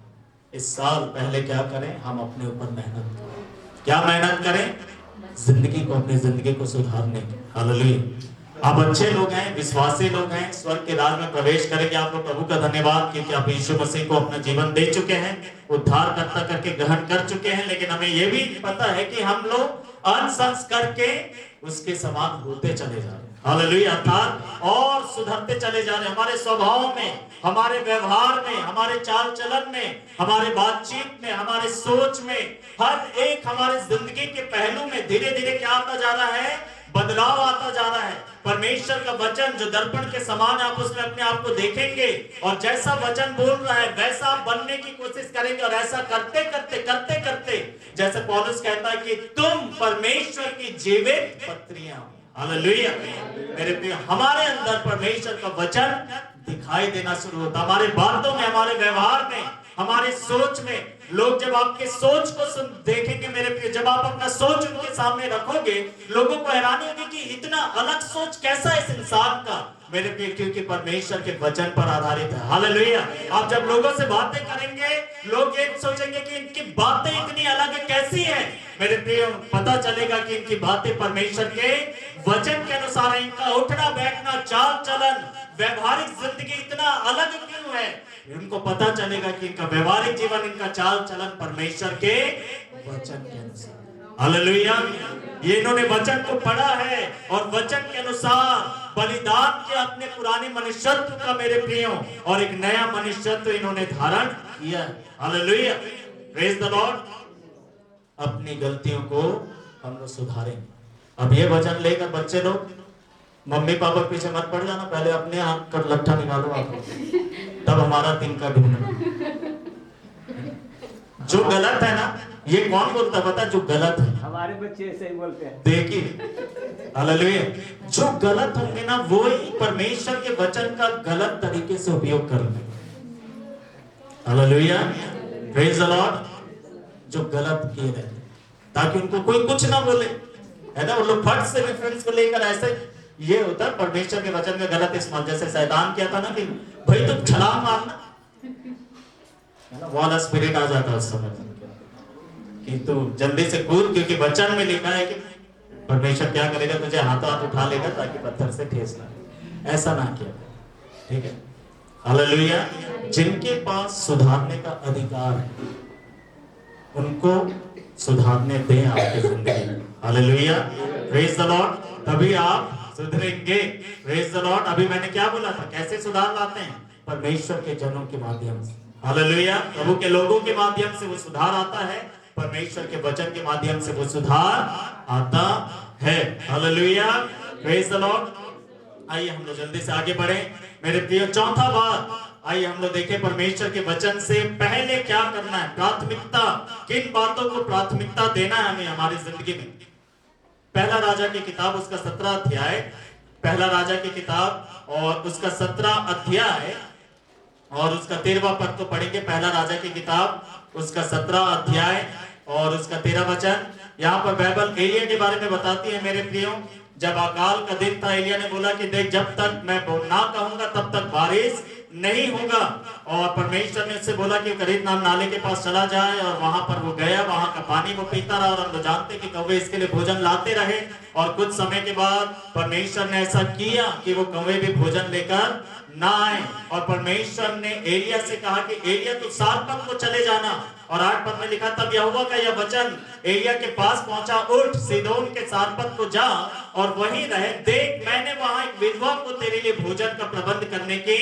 Speaker 1: इस साल पहले क्या करें, हम अपने ऊपर मेहनत करें। क्या मेहनत करें? जिंदगी को, अपनी जिंदगी को सुधारने की। हालेलुया। आप अच्छे लोग हैं, विश्वासी लोग हैं, स्वर्ग के राज में प्रवेश करेंगे। आप लोग प्रभु का धन्यवाद क्योंकि आप यीशु मसीह को अपना जीवन दे चुके हैं, उद्धार करता करके ग्रहण कर चुके हैं। लेकिन हमें यह भी पता है कि हम लोग अंश करके उसके समान होते चले जा रहे हैं। हालेलुया। अर्थात और सुधरते चले जा रहे हैं, हमारे स्वभाव में, हमारे व्यवहार में, हमारे चाल चलन में, हमारे बातचीत में, हमारे सोच में, हर एक हमारे जिंदगी के पहलू में धीरे धीरे क्या आता जा रहा है, बदलाव आता जा रहा है। परमेश्वर का वचन जो दर्पण के समान, आप उसमें अपने आप को देखेंगे और जैसा वचन बोल रहा है वैसा आप बनने की कोशिश करेंगे। और ऐसा करते करते करते करते, जैसे पौलुस कहता है कि तुम परमेश्वर की जीवित पत्रियां। हालेलुया। मेरे प्रिय, हमारे अंदर परमेश्वर का वचन दिखाई देना शुरू होता, हमारे बातों में, हमारे व्यवहार में, हमारे सोच में, लोग जब आपके सोच को सुन देखेंगे मेरे प्रिय, जब आप अपना सोच उनके सामने रखोगे, लोगों को हैरानी होगी कि इतना अलग सोच कैसा है इस इंसान का मेरे प्रिय, क्योंकि परमेश्वर के वचन पर आधारित है। हालेलुया। आप जब लोगों से बातें करेंगे, लोग ये सोचेंगे कि इनकी बातें इतनी अलग है, कैसी है मेरे प्रिय, पता चलेगा कि इनकी बातें परमेश्वर के वचन के अनुसार है। इनका उठना बैठना, चाल चलन, व्यवहारिक जिंदगी इतना अलग क्यों है, उनको पता चलेगा कि इनका व्यवहारिक जीवन, इनका चाल चलन परमेश्वर के वचन के अनुसार। हालेलुया। ये इन्होंने वचन को पढ़ा है और वचन के अनुसार बलिदान के अपने पुराने मनुष्यत्व का मेरे प्रियो और एक नया मनुष्यत्व इन्होंने धारण किया। हालेलुया। Praise the Lord. अपनी गलतियों को हम लोग सुधारें। अब ये वचन लेकर बच्चे लोग मम्मी पापा पीछे मत पड़ जाना, पहले अपने हाथ का लट्ठा निकालो आप, तब हमारा तिनका ढूंढना। जो गलत है ना, ये कौन बोलता पता, जो गलत है
Speaker 3: हमारे बच्चे ऐसे ही बोलते हैं।
Speaker 1: देखिए हालेलुया, जो गलत होंगे ना वो ही परमेश्वर के वचन का गलत तरीके से उपयोग करेंगे। हालेलुया। Praise the Lord. जो गलत किए रहते ताकि उनको कोई कुछ ना बोले, है ना, वो लोग फट से रेफरेंस को लेकर ऐसे, ये होता है परमेश्वर के वचन का गलत इस्तेमाल। जैसे शैतान किया था ना कि भाई तुम छलांग मारना, है ना, वाला स्पिरिट आ जाता है उस समय कि तू जल्दी से कूद, क्योंकि वचन में लिखा है कि परमेश्वर क्या करेगा, तुझे हाथों हाथ उठा लेगा ताकि पत्थर से ठेस ना। ऐसा ना किया, ठीक है। हालेलुया। जिनके पास सुधारने का अधिकार है उनको सुधारने दें आपकी जिंदगी में। हालेलुया। Praise the Lord. तभी आप सुधरेंगे। Praise the Lord. अभी मैंने क्या बोला था, कैसे सुधार लाते हैं, परमेश्वर के जनों के माध्यम से। हालेलुया। प्रभु के लोगों के माध्यम से वो सुधार आता है, परमेश्वर के वचन के माध्यम से वो सुधार आता है। हालेलुया। Praise the Lord. आइए हम लोग जल्दी से आगे बढ़े मेरे प्रिय। चौथा बात, आइए हम लोग देखें परमेश्वर के वचन से पहले क्या करना है, प्राथमिकता, किन बातों को प्राथमिकता देना है हमें हमारी जिंदगी में। पहला राजा की किताब उसका 17 अध्याय, पहला राजा की किताब और उसका 17 अध्याय और उसका 13वां पद तो पढ़ेंगे। पहला राजा की किताब उसका 17 अध्याय और उसका 13 वचन। यहाँ पर बाइबल एलिया के बारे में बताती है मेरे प्रियो। जब अकाल का दिन था, एलिया ने बोला कि देख, जब तक मैं ना कहूंगा तब तक बारिश नहीं होगा। और परमेश्वर ने उससे बोला कि करीब नाम नाले के पास चला जाए, और वहां पर वो गया, वहां का पानी वो पीता रहा। और हम लोग जानते हैं कि कौवे इसके लिए भोजन लाते रहे, और कुछ समय के बाद परमेश्वर ने ऐसा किया कि वो कौवे भी भोजन लेकर ना आए। और परमेश्वर ने एलिया से कहा कि एलिया तू सारपत को चले जाना। और 8 पद में लिखा, तब यहोवा का यह वचन एलिया के पास पहुंचा, उठ सीदोन के सारपत को जा और वहीं रहे, देख मैंने वहां एक विधवा को तेरे लिए भोजन का प्रबंध करने की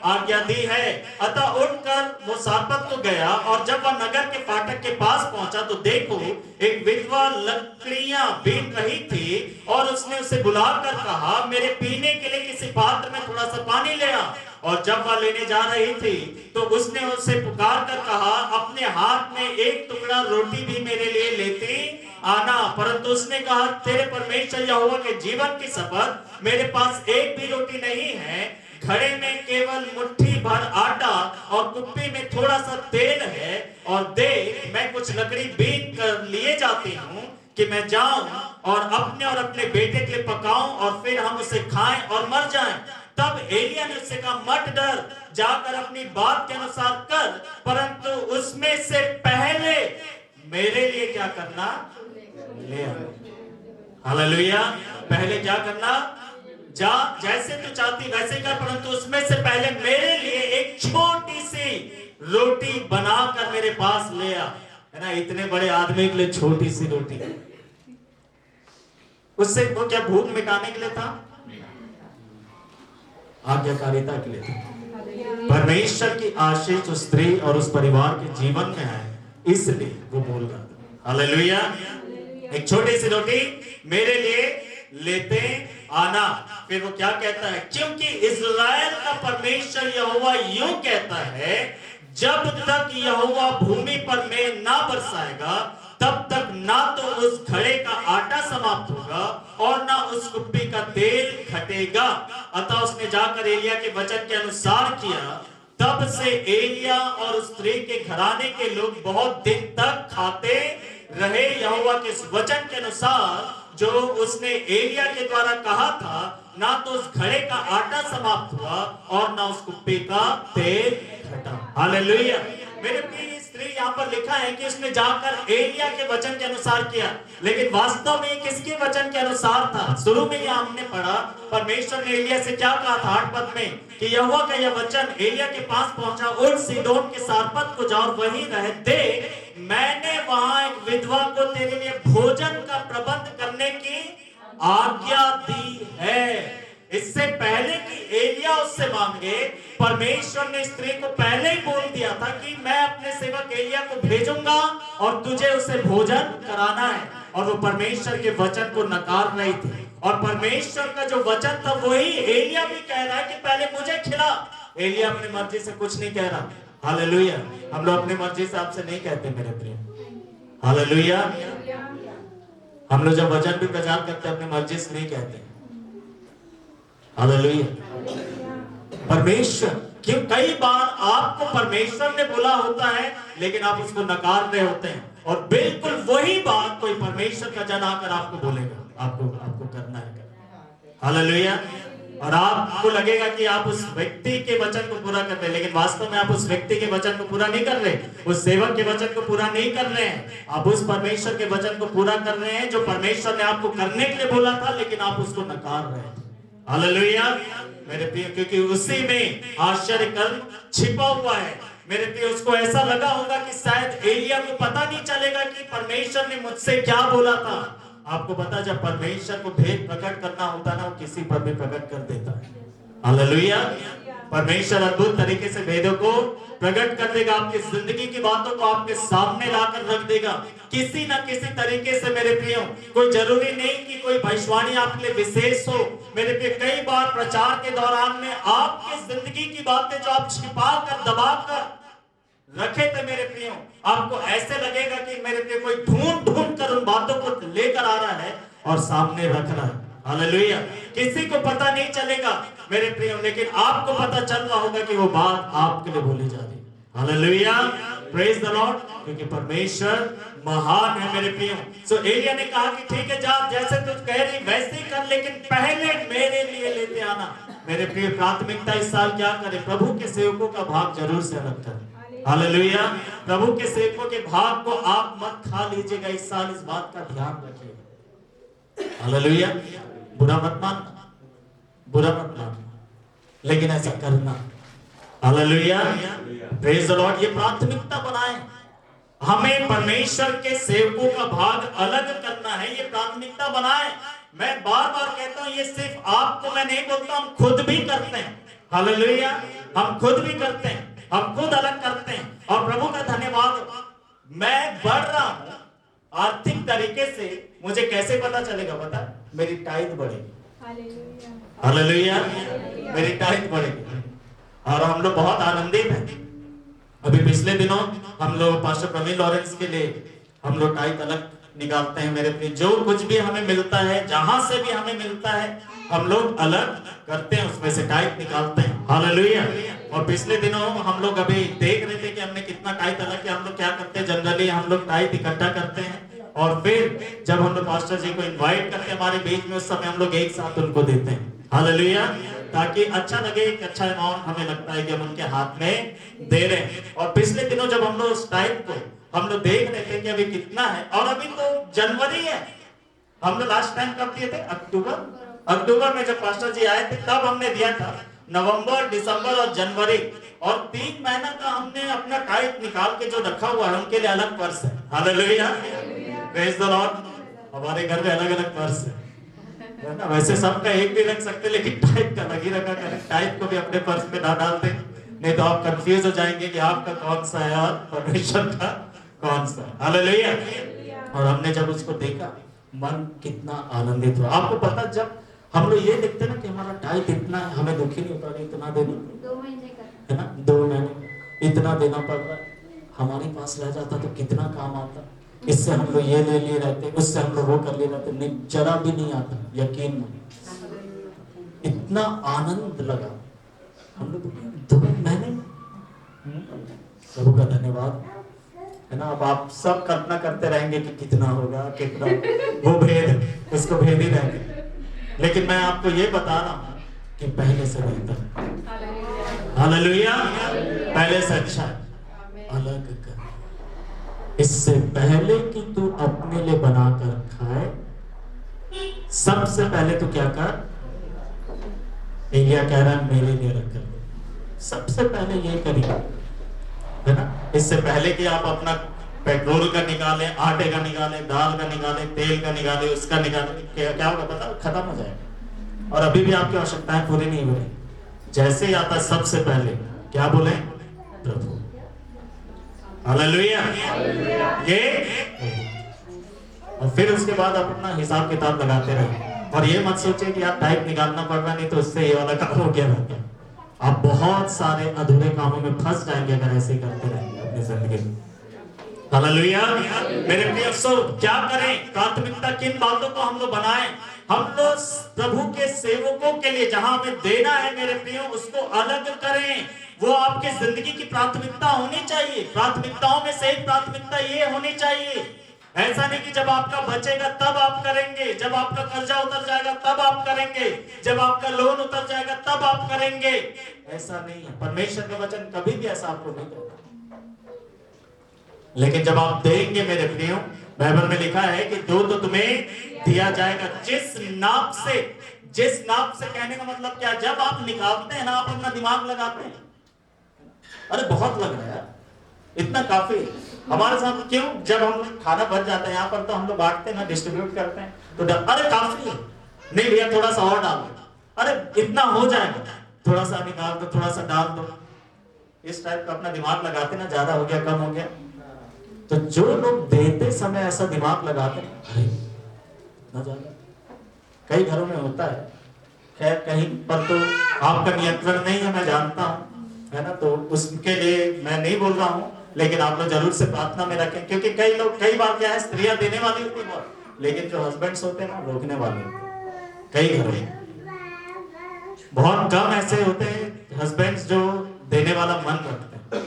Speaker 1: आज्ञा दी है। अतः उठकर वो सारपत को गया, और जब वह नगर के फाटक के पास पहुंचा तो देखो एक विधवा लकड़ियां बीन रही थी, और उसने उसे बुलाकर कहा, मेरे पीने के लिए किसी पात्र में थोड़ा सा पानी ले आ। और जब वह लेने जा रही थी तो उसने उसे पुकार कर कहा, अपने हाथ में एक टुकड़ा रोटी भी मेरे लिए लेती आना। परंतु उसने कहा, तेरे परमेश्वर यहोवा के जीवन की शपथ, मेरे पास एक भी रोटी नहीं है, घड़े में केवल मुट्ठी भर आटा और कुप्पी में थोड़ा सा तेल है। और देख मैं कुछ लकड़ी बीन कर लिए जाती हूँ कि मैं जाऊं और अपने बेटे के लिए पकाऊं, और फिर हम उसे खाएं और मर जाएं। तब एलिया ने उससे कहा, मत डर, जाकर अपनी बात के अनुसार कर, परंतु उसमें से पहले मेरे लिए क्या करना, ले आना। हालेलुया। पहले क्या करना, जा, जैसे तू चाहती वैसे कर, परंतु उसमें से पहले मेरे लिए एक छोटी सी रोटी बनाकर मेरे पास ले आ। है ना, इतने बड़े आदमी के लिए छोटी सी रोटी, उससे वो क्या भूख मिटाने के लिए था, आज्ञाकारिता के लिए था। परमेश्वर की आशीष उस स्त्री और उस परिवार के जीवन में है, इसलिए वो बोल रहा था। हालेलुया। एक छोटी सी रोटी मेरे लिए लेते आना। फिर वो क्या कहता है, क्योंकि इस्राएल का परमेश्वर यहोवा यूं कहता है, जब तक यहोवा भूमि पर मेघ ना बरसाएगा तब तक ना तो उस घड़े का आटा समाप्त होगा और ना उस कुप्पी का तेल घटेगा। अतः उसने जाकर एलिया के वचन के अनुसार किया। तब से एलिया और उस स्त्री के घराने के लोग बहुत दिन तक खाते रहे। यहोवा के इस वचन के अनुसार जो उसने एलिया के द्वारा कहा था, ना तो उस घड़े का आटा समाप्त हुआ और ना उस कुप्पी का तेल घटा। हालेलुया। मेरे प्रिय स्त्री यहाँ पर लिखा है कि उसने जाकर एलिया के वचन के अनुसार किया, लेकिन वास्तव में किसके वचन के अनुसार था? शुरू में यहाँ हमने पढ़ा, परमेश्वर ने एलिया से क्या कहा था 8 पद में, कि यहोवा का यह वचन एलिया के पास पहुंचा, उठ सीदोन के सारपत को जाओ, वहीं रह दे, मैंने वहां एक विधवा को तेरे लिए भोजन का प्रबंध करने की आज्ञा दी है। इससे पहले कि एलिया उससे मांगे, परमेश्वर ने स्त्री को पहले ही बोल दिया था कि मैं अपने सेवक एलिया को भेजूंगा और तुझे उसे भोजन कराना है। और वो परमेश्वर के वचन को नकार रही थी, और परमेश्वर का जो वचन था वही एलिया भी कह रहा है कि पहले मुझे खिला। एलिया अपनी मर्जी से कुछ नहीं कह रहा। हालेलुया। हम लोग अपनी मर्जी से आपसे नहीं कहते मेरे प्रिय। हालेलुया। हम लोग जब वचन भी प्रचार करते हैं अपनी मर्जी से नहीं कहते। हालेलुया। परमेश्वर, क्यों कई बार आपको परमेश्वर ने बोला होता है लेकिन आप उसको नकार रहे होते हैं, और बिल्कुल वही बात कोई परमेश्वर का जन आकर आपको बोलेगा, आपको करना है। हालेलुया। और आपको लगेगा कि आप उस व्यक्ति के वचन को पूरा कर रहे हैं, लेकिन वास्तव में आप उस व्यक्ति के वचन को पूरा नहीं कर रहे, उस सेवक के वचन को पूरा नहीं कर रहे हैं। आप उस परमेश्वर के वचन को पूरा कर रहे हैं जो परमेश्वर ने आपको करने के लिए बोला था, लेकिन आप उसको नकार रहे हैं। हालेलुया मेरे प्रिय, क्योंकि उसी में आश्चर्य कर्म छिपा हुआ है। मेरे प्रिय, उसको ऐसा लगा होगा कि शायद एलिया को पता नहीं चलेगा कि परमेश्वर ने मुझसे क्या बोला था। आपको पता, जब परमेश्वर को भेद प्रकट करना होता है ना, वो किसी पर भी प्रकट कर देता है। हालेलुया। परमेश्वर अद्भुत तरीके से भेदों को प्रकट कर देगा, आपकी जिंदगी की बातों को आपके सामने लाकर रख देगा किसी ना किसी तरीके से। मेरे प्रियो, कोई जरूरी नहीं कि कोई भविष्यवाणी आपके लिए विशेष हो। मेरे प्रिय, कई बार प्रचार के दौरान में आपकी जिंदगी की बातें जो आप छिपा कर दबा कर रखे थे, मेरे प्रियो, आपको ऐसे लगेगा कि मेरे प्रिय कोई ढूंढ कर उन बातों को लेकर आ रहा है और सामने रख रहा है। हालेलुया। किसी को पता नहीं चलेगा मेरे प्रियो, लेकिन आपको पता चल रहा होगा कि वो बात आपके लिए बोली जा रही है। हालेलुया, प्रेज द लॉर्ड, क्योंकि परमेश्वर महान है मेरे प्रियो। सो एलिया ने कहा कि ठीक है, जा, जैसे तू कह रही वैसे ही कर, लेकिन पहले मेरे लिए लेते आना। मेरे प्रिय, प्राथमिकता इस साल क्या करें? प्रभु के सेवकों का भाग जरूर से अलग करें। हालेलुया। प्रभु के सेवकों के भाग को आप मत खा लीजिएगा इस साल, इस बात का ध्यान रखिए। हालेलुया। बुरा मत मानना, लेकिन ऐसा करना। Hallelujah, praise the Lord. ये प्राथमिकता बनाए, हमें परमेश्वर के सेवकों का भाग अलग करना है, ये प्राथमिकता बनाए। मैं बार बार कहता हूं, ये सिर्फ आपको मैं नहीं बोलता, हम खुद भी करते हैं। हालेलुया, हम खुद भी करते हैं, हम खुद अलग करते हैं। और प्रभु का धन्यवाद, मैं बढ़ रहा हूं आर्थिक तरीके से। मुझे कैसे पता चलेगा? पता, मेरी टाइट बढ़ेगी। हालेलुया, मेरी टाइट बढ़ेगी। और हम लोग बहुत आनंदित हैं। अभी पिछले दिनों हम लोग पास्टर प्रवीण लॉरेंस के लिए हम लोग टाइट अलग निकालते हैं। मेरे प्रिय, जो कुछ भी हमें मिलता है, जहां से भी हमें मिलता है, हम लोग अलग करते हैं, उसमें से टाइट निकालते हैं। हालेलुया। और पिछले दिनों हम लोग अभी देख रहे थे कि हमने कितना टाइट अलग किया। हम लोग क्या करते हैं, जनरली हम लोग टाइट इकट्ठा करते हैं, और फिर जब हम लोग पास्टर जी को इनवाइट करते हैं हमारे बीच में, उस समय हम लोग एक साथ उनको देते हैं। हालेलुया, ताकि अच्छा लगे, एक अच्छा अमाउंट हमें लगता है कि हम उनके हाथ में दे रहे हैं। और पिछले दिनों जब हम लोग उस टाइम को हम लोग देख रहे थे कि अभी कितना है, और अभी तो जनवरी है। हम लोग लास्ट टाइम कब दिए थे? अक्टूबर में जब पास्टर जी आए थे तब हमने दिया था। नवंबर, दिसंबर और जनवरी, और 3 महीना का हमने अपना टाइट निकाल के जो रखा हुआ है, उनके लिए अलग पर्स है। Hallelujah, praise the Lord. हमारे घर में अलग अलग पर्स है ना। वैसे सबका एक भी रख सकते, लेकिन टाइप का लगी रखा करें। टाइप को भी अपने पर्स में ना डाल दें, नहीं तो आप कंफ्यूज हो जाएंगे कि आपका कौन सा है और परमेश्वर का कौन सा है। हालेलुया। और हमने जब उसको देखा, मन कितना आनंदित हुआ। आपको पता, जब हम लोग ये देखते ना कि हमारा टाइप इतना है, हमें दुख ही नहीं होता, इतना देना
Speaker 2: 2 महीने का
Speaker 1: है ना, 2 महीने इतना देना पड़ रहा है। हमारे पास रह जाता तो कितना काम आता। इससे हम लोग ये ले लिए रहते, उससे हम लोग वो कर लिए रहते, नहीं, जरा भी नहीं आता। यकीन नहीं, इतना आनंद लगा। हम लोग 2 महीने प्रभु का धन्यवाद है ना। अब आप सब कल्पना करते रहेंगे कि कितना होगा, कितना, वो भेद, उसको भेद ही रहेंगे। लेकिन मैं आपको ये बता रहा हूं कि पहले से बेहतर, हालेलुया, पहले से अच्छा अलग कर। इससे पहले कि तू अपने लिए बनाकर खाए, सबसे पहले तो क्या कर, एलिया कह रहा है मेरे लिए रख कर, सबसे पहले ये करिए, है ना। इससे पहले कि आप अपना पेट्रोल का निकाले, आटे का निकाले, दाल का निकाले, तेल का निकाले, उसका निकाले, क्या होगा पता, खत्म हो जाएगा और अभी भी आपकी आवश्यकताएं पूरी नहीं हो रही। जैसे ही आता सबसे पहले क्या बोले, प्रभु, हालेलुया, ये, और फिर उसके बाद आप अपना हिसाब किताब लगाते रहे। और ये मत सोचे कि आप टाइप निकालना पड़ रहा, नहीं तो उससे ये वाला काम हो गया। आप बहुत सारे अधूरे कामों में फंस जाएंगे अगर ऐसे ही करते रहेंगे अपनी जिंदगी में। हालेलुया। मेरे प्रिय अफसोस, क्या करें, प्राथमिकता किन बातों को हम लोग बनाएं। हम लोग प्रभु के सेवकों के लिए जहां हमें देना है मेरे प्रियो, उसको अलग करें। वो आपके जिंदगी की प्राथमिकता होनी चाहिए। प्राथमिकताओं में से एक प्राथमिकता ये होनी चाहिए, ऐसा नहीं कि जब आपका बचेगा तब आप करेंगे, जब आपका कर्जा उतर जाएगा तब आप करेंगे, जब आपका लोन उतर जाएगा तब आप करेंगे। ऐसा नहीं है, परमेश्वर का वचन कभी भी ऐसा आपको नहीं कहता। लेकिन जब आप देंगे मेरे प्रियो, बाइबल में लिखा है कि दो तो तुम्हें दिया जाएगा, जिस नाप से कहने का मतलब क्या, जब आप निकालते हैं ना, आप अपना दिमाग लगाते हैं, अरे बहुत लग रहा है, इतना काफी हमारे साथ। क्यों, जब हम खाना बच जाता है यहाँ पर तो हम लोग बांटते हैं ना, डिस्ट्रीब्यूट करते हैं, तो अरे काफी है, नहीं भैया थोड़ा सा और डाल दो, अरे इतना हो जाएगा, थोड़ा सा निकाल दो, थोड़ा सा डाल दो। इस टाइप का अपना दिमाग लगाते ना, ज्यादा हो गया, कम हो गया। तो जो लोग देते समय ऐसा दिमाग लगाते हैं, अरे इतना ज्यादा, कई घरों में होता है, खैर कहीं पर तो आपका नियंत्रण नहीं है, मैं जानता हूं, है ना, तो उसके लिए मैं नहीं बोल रहा हूं, लेकिन आप लोग जरूर से प्रार्थना में रखें, क्योंकि कई लोग, कई बार क्या है, स्त्रियां देने वाली होती है बहुत, लेकिन जो हस्बैंड्स होते हैं ना, रोकने वाले होते हैं। कई घरों में बहुत कम ऐसे होते हैं हस्बैंड्स जो देने वाला मन रखते हैं।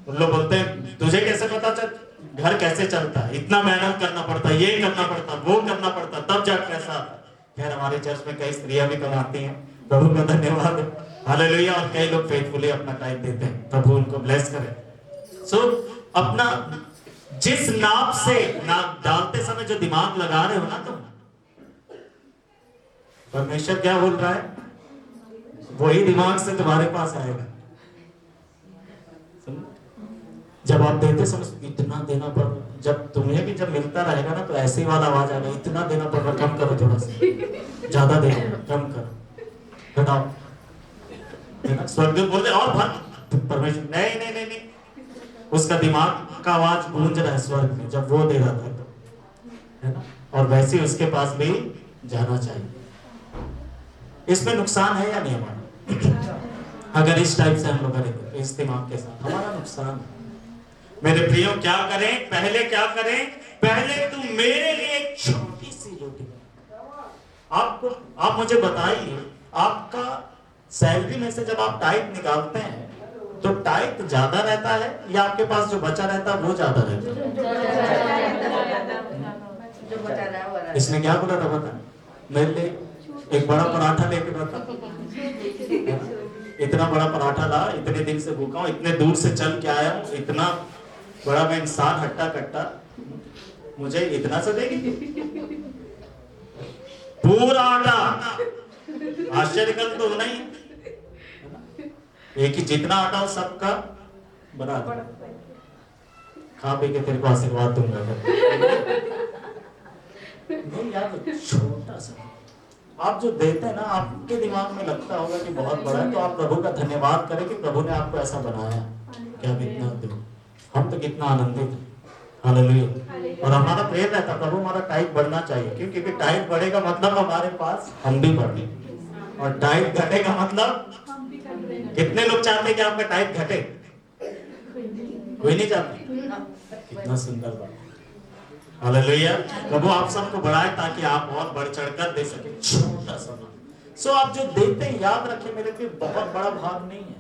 Speaker 1: उन लोग बोलते हैं तुझे कैसे पता चल, घर कैसे चलता है, इतना मेहनत करना पड़ता है, ये करना पड़ता, वो करना पड़ता, तब जाकर पैसा आता। खैर हमारे चर्च में कई स्त्रियां भी कमाती हैं, प्रभु का धन्यवाद, हालेलुया। और कई लोग फेथफुली अपना टाइम देते हैं, प्रभु उनको ब्लेस करे। अपना जिस नाप से नाप डालते समय जो दिमाग लगा रहे हो ना तुम, परमेश्वर क्या बोल रहा है, वही दिमाग से तुम्हारे पास आएगा। जब आप देते समय इतना देना पड़, जब तुम्हें भी जब मिलता रहेगा ना, तो ऐसे वाला आवाज आएगा, इतना देना पड़ रहा, कम करो, थोड़ा सा ज्यादा देना, कम करो, घटाओ, है ना। स्वर्गदूत बोलते और भर, परमेश्वर नहीं नहीं नहीं नहीं, उसका दिमाग का आवाज गूंज रहा है स्वर्ग में जब वो दे रहा था, तो है ना। और वैसे उसके पास भी जाना चाहिए। इसमें नुकसान है या नहीं हमारा, अगर इस टाइप से हम लोग करेंगे, इस दिमाग के साथ हमारा नुकसान है। मेरे प्रियो क्या करें, पहले क्या करें, पहले तुम मेरे लिए एक छोटी सी रोटी, आपको, आप मुझे बताइए, आपका सैलरी में से जब आप टाइप निकालते हैं तो टाइप ज्यादा रहता है या आपके पास जो बचा रहता है वो ज्यादा रहता है? इसने क्या बोला था पता, मेरे लिए एक बड़ा पराठा लेके बता, इतना बड़ा पराठा ला, इतने दिन से भूखा हूं, इतने दूर से चल के आया हूं, इतना बड़ा मैं इंसान, हट्टा कट्टा, मुझे इतना सा देगी, पूरा आटा। आश्चर्य कल तो होना ही, एक ही जितना आटा हो सबका बना दो, खा पी के तेरे को आशीर्वाद दूंगा। नहीं यार, छोटा सा आप जो देते हैं ना, आपके दिमाग में लगता होगा कि बहुत बड़ा है, तो आप प्रभु का धन्यवाद करें कि प्रभु ने आपको ऐसा बनाया, क्या कितना दो, हम तो कितना आनंदित हैं, हालेलुया। और हमारा प्रेम रहता, प्रभु हमारा टाइप बढ़ना चाहिए, क्योंकि टाइप बढ़ेगा मतलब हमारे पास हम भी बढ़े, और टाइप घटेगा मतलब कितने लोग चाहते हैं कि आपका टाइप घटे? कोई नहीं चाहता। कितना सुंदर बात, हालेलुया। प्रभु आप सबको बढ़ाए ताकि आप और बढ़ चढ़कर दे सके, छोटा सा। सो आप जो देते हैं याद रखें मेरे लिए, बहुत बड़ा भाग नहीं है,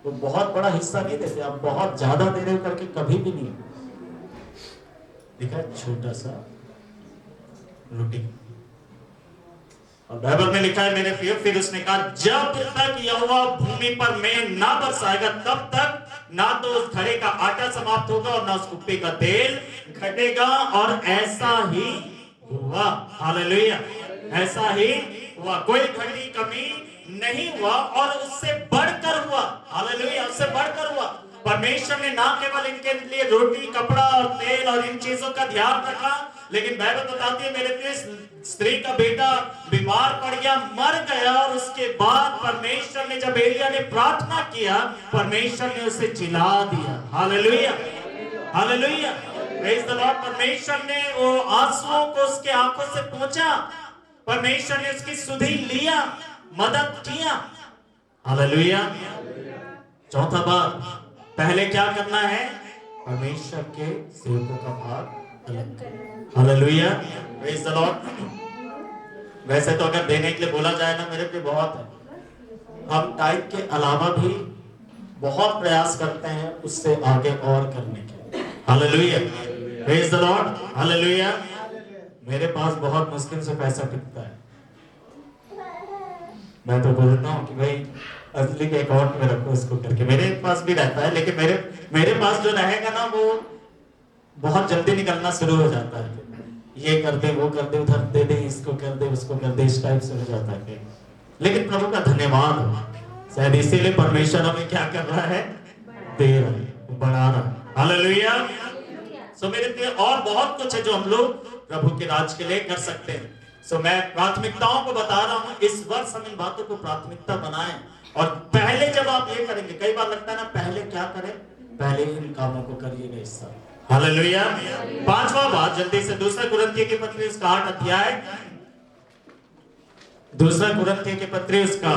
Speaker 1: वो बहुत बड़ा हिस्सा नहीं देते, आप बहुत ज्यादा दे रहे हो करके कभी भी नहीं। देखा छोटा सा रोटी, और बाइबल में लिखा है मेरे प्रिय, फिर उसने कहा जब तक यहोवा भूमि पर मेंह ना बरसाएगा तब तक ना तो उस घड़े का आटा समाप्त होगा और ना उस कुप्पी का तेल घटेगा। और ऐसा ही हुआ। हालेलुया, ऐसा ही हुआ। कोई घड़ी कमी नहीं हुआ और उससे बढ़कर हुआ। हालेलुया, उससे बढ़कर हुआ। परमेश्वर ने ना केवल इनके लिए रोटी, कपड़ा और तेल और इन चीजों का ध्यान रखा, लेकिन बाइबल बताती है मेरे प्रिय, स्त्री का बेटा बीमार पड़ गया, मर गया, और उसके बाद परमेश्वर ने, जब एलिया ने प्रार्थना किया, परमेश्वर ने उसे जिला दिया। Hallelujah, hallelujah, praise the Lord. परमेश्वर ने वो आंसुओं को उसके आंखों से पोंछा, परमेश्वर ने उसकी सुधि लिया, मदद किया। हालेलुया। चौथा बात, पहले क्या करना है? परमेश्वर के सेवकों का भाग अलग। Hallelujah, praise the Lord. वैसे तो अगर देने के लिए बोला जाए ना मेरे पे बहुत है, हम टाइप के अलावा भी बहुत प्रयास करते हैं उससे आगे और करने के। Hallelujah, praise the Lord, hallelujah. मेरे पास बहुत मुश्किल से पैसा टिकता है। मैं तो बोलता हूँ कि भाई असली के अकाउंट में रखो इसको करके, मेरे पास भी रहता है, लेकिन मेरे पास जो रहेगा ना वो बहुत जल्दी निकलना शुरू हो जाता है। ये कर दे, वो कर दे, उधर दे दे, इसको कर दे, उसको कर दे, इस टाइप से हो जाता है। लेकिन प्रभु का धन्यवाद हो, शायद इसीलिए परमेश्वर हमें क्या कर रहा है? दे रहा है, बढ़ा रहा है। हालेलुया। सो मेरे प्रिय, और बहुत कुछ है जो हम लोग प्रभु के राज के लिए कर सकते हैं। सो मैं प्राथमिकताओं को बता रहा हूं, इस वर्ष हम इन बातों को प्राथमिकता बनाएं। और पहले जब आप ये करेंगे, कई बार लगता है ना पहले क्या करें, पहले इन कामों को करिएगा इस साल। हालेलुया। पांचवा बात जल्दी से, दूसरा कुरिन्थियों की पत्री उसका 8 अध्याय, दूसरा कुरिन्थियों की पत्री उसका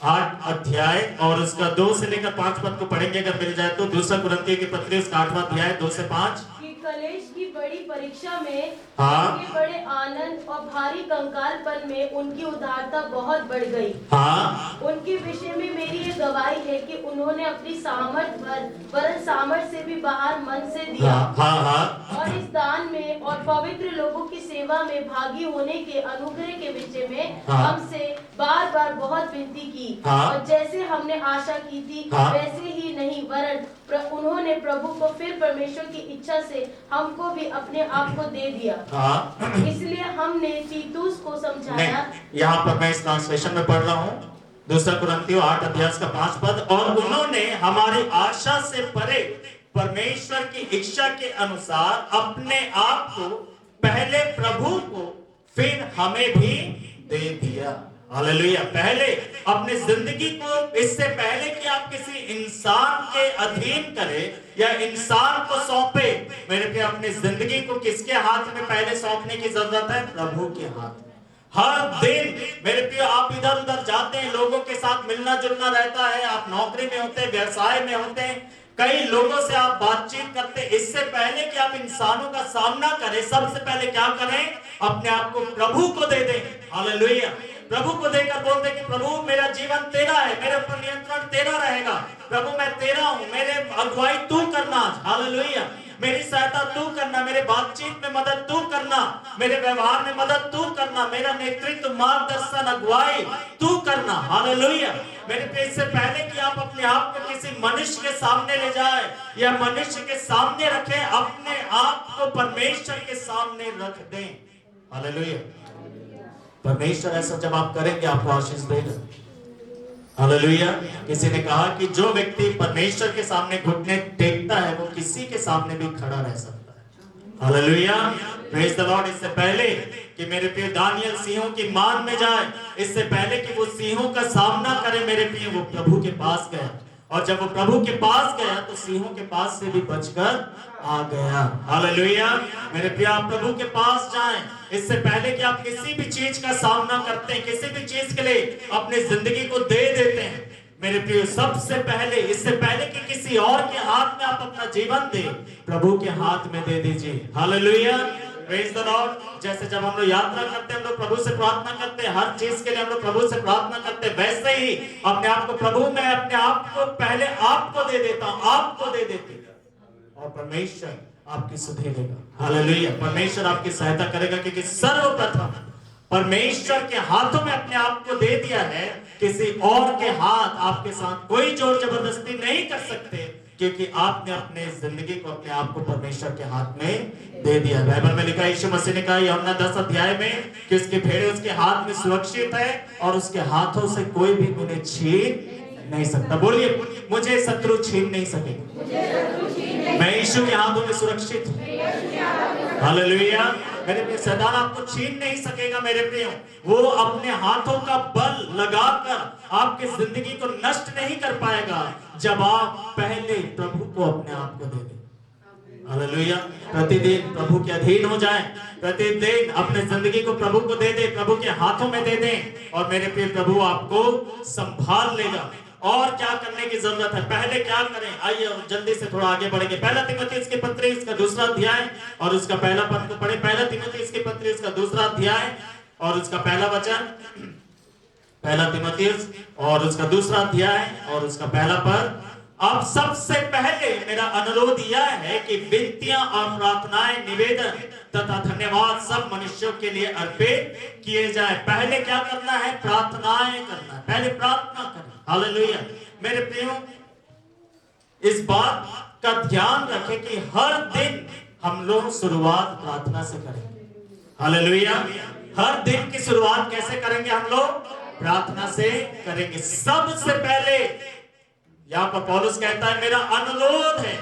Speaker 1: 8 अध्याय और उसका 2 से लेकर 5 पद को पढ़ेंगे अगर मिल जाए तो। दूसरा कुरिन्थियों की पत्री उसका 8वां अध्याय 2 से 5।
Speaker 4: कलेश की बड़ी परीक्षा में,
Speaker 1: हाँ।
Speaker 4: उनके बड़े आनंद और भारी कंकालपन में उनकी उदारता बहुत बढ़ गई।
Speaker 1: हाँ।
Speaker 4: उनके विषय में मेरी ये गवाही है कि उन्होंने अपनी सामर्थ वरन सामर्थ से भी बाहर मन से दिया।
Speaker 1: हाँ, हाँ।
Speaker 4: और इस दान में और पवित्र लोगों की सेवा में भागी होने के अनुग्रह के विषय में
Speaker 1: हाँ।
Speaker 4: हमसे बार बार बहुत विनती की।
Speaker 1: हाँ।
Speaker 4: और जैसे हमने आशा की थी,
Speaker 1: हाँ।
Speaker 4: वैसे ही नहीं, वरन उन्होंने प्रभु को फिर परमेश्वर की इच्छा से हमको भी अपने आप को दे दिया।
Speaker 1: हाँ।
Speaker 4: इसलिए हमने तीतुस को समझाया।
Speaker 1: यहाँ पर मैं इस ट्रांसलेशन में पढ़ रहा हूँ, दूसरा कुरिन्थियों 8 अध्याय का 5 पद। और उन्होंने हमारी आशा से परे परमेश्वर की इच्छा के अनुसार अपने आप को पहले प्रभु को फिर हमें भी दे दिया। हालेलुया। पहले अपने जिंदगी को, इससे पहले कि आप किसी इंसान के अधीन करें या इंसान को सौंपे, मेरे पे अपनी जिंदगी को किसके हाथ में पहले सौंपने की जरूरत है? प्रभु के हाथ में। हर दिन मेरे प्रिय आप इधर उधर जाते हैं, लोगों के साथ मिलना जुलना रहता है, आप नौकरी में होते हैं, व्यवसाय में होते हैं, कई लोगों से आप बातचीत करते हैं। इससे पहले कि आप इंसानों का सामना करें, सबसे पहले क्या करें? अपने आप को प्रभु को दे दें। हालेलुया। प्रभु को देकर बोलते कि प्रभु मेरा जीवन तेरा है, मेरे ऊपर नियंत्रण तेरा रहेगा, प्रभु मैं तेरा हूं, मेरे अगुवाई तू करना। हालेलुया। मेरी सहायता तू करना, मेरे बातचीत में मदद तू करना, मेरे व्यवहार में मदद तू करना, मेरा नेतृत्व, मार्गदर्शन, अगुवाई तू करना। हालेलुया। मेरे पे इससे पहले कि आप अपने आप को किसी मनुष्य के सामने ले जाए या मनुष्य के सामने रखें, अपने आप को परमेश्वर के सामने रख दें। हालेलुया। परमेश्वर ऐसा जब आप करेंगे आपको आशीष देगा। हालेलुया। किसी ने कहा कि जो व्यक्ति परमेश्वर के सामने घुटने टेकता है वो किसी के सामने भी खड़ा रह सकता है। हालेलुया। Praise the Lord. इससे पहले कि मेरे प्रिय दानियल सिंहों की मान में जाए, इससे पहले कि वो सिंहों का सामना करे, मेरे प्रिय वो प्रभु के पास गया, और जब वो प्रभु के पास गया तो सिंहों के पास से भी बचकर आ गया। हालेलुया। मेरे प्रिय आप प्रभु के पास जाएं, इससे पहले कि आप किसी भी चीज का सामना करते हैं, किसी भी चीज के लिए अपनी जिंदगी को दे देते हैं, मेरे प्रिय सबसे पहले, इससे पहले कि किसी और के हाथ में आप अपना जीवन दे, प्रभु के हाथ में दे दीजिए। हालेलुया। Praise the Lord. जैसे जब हम लोग यात्रा करते हैं, हम लोग प्रभु से प्रार्थना करते हैं, हर चीज के लिए हम लोग प्रभु से प्रार्थना करते हैं, वैसे ही अपने आप को प्रभु में अपने आप को पहले आपको दे देता हूं, आपको दे देते और परमेश्वर आपकी सुधेरेगा। हालेलुया। परमेश्वर आपकी सहायता करेगा, क्योंकि सर्वप्रथम परमेश्वर के हाथों में अपने आप को दे दिया है। किसी और के हाथ आपके साथ कोई जोर जबरदस्ती नहीं कर सकते, क्योंकि आपने अपने जिंदगी को, अपने आप को परमेश्वर के हाथ में दे दिया। बाइबल में लिखा है, यीशु मसीह ने कहा यूहन्ना 10 अध्याय में कि उसकी भेड़ें उसके हाथ में सुरक्षित है और उसके हाथों से कोई भी उन्हें छीन नहीं सकता। बोलिए, मुझे शत्रु छीन नहीं सकेगा, मैं यीशु के हाथों में सुरक्षित हूं। हालेलुया। मेरे प्रिय, शैतान आपको छीन नहीं सकेगा मेरे प्रियो। वो अपने हाथों का बल लगाकर आपकी जिंदगी को नष्ट नहीं कर पाएगा, जब आप पहले प्रभु को अपने आप को दे दें। हालेलुया। प्रतिदिन प्रभु के अधीन हो जाएं, प्रतिदिन अपने जिंदगी को प्रभु को दे दें, प्रभु के हाथों में दे दें, और मेरे प्रिय प्रभु आपको संभाल लेगा। और क्या करने की जरूरत है? पहले क्या करें? आइए जल्दी से थोड़ा आगे बढ़ेंगे। पहला तीमुथियुस की पत्री इसका 2 अध्याय और उसका पहला पद को पढ़े। पहला तीमुथियुस की पत्री इसका 2 अध्याय और उसका पहला वचन। पहला तीमुथियुस और उसका 2 अध्याय और उसका पहला पद। अब सबसे पहले मेरा अनुरोध यह है कि विनतियां और प्रार्थनाएं, निवेदन तथा धन्यवाद सब मनुष्यों के लिए अर्पित किए जाए। पहले क्या करना है? प्रार्थनाएं करना है। पहले प्रार्थना करना। हालेलुया। मेरे प्रियो, इस बात का ध्यान रखें कि हर दिन हम लोग शुरुआत प्रार्थना से करेंगे। हालेलुया। हर दिन की शुरुआत कैसे करेंगे? हम लोग प्रार्थना से करेंगे। सबसे पहले यहाँ पर पौलुस कहता है, मेरा अनुरोध है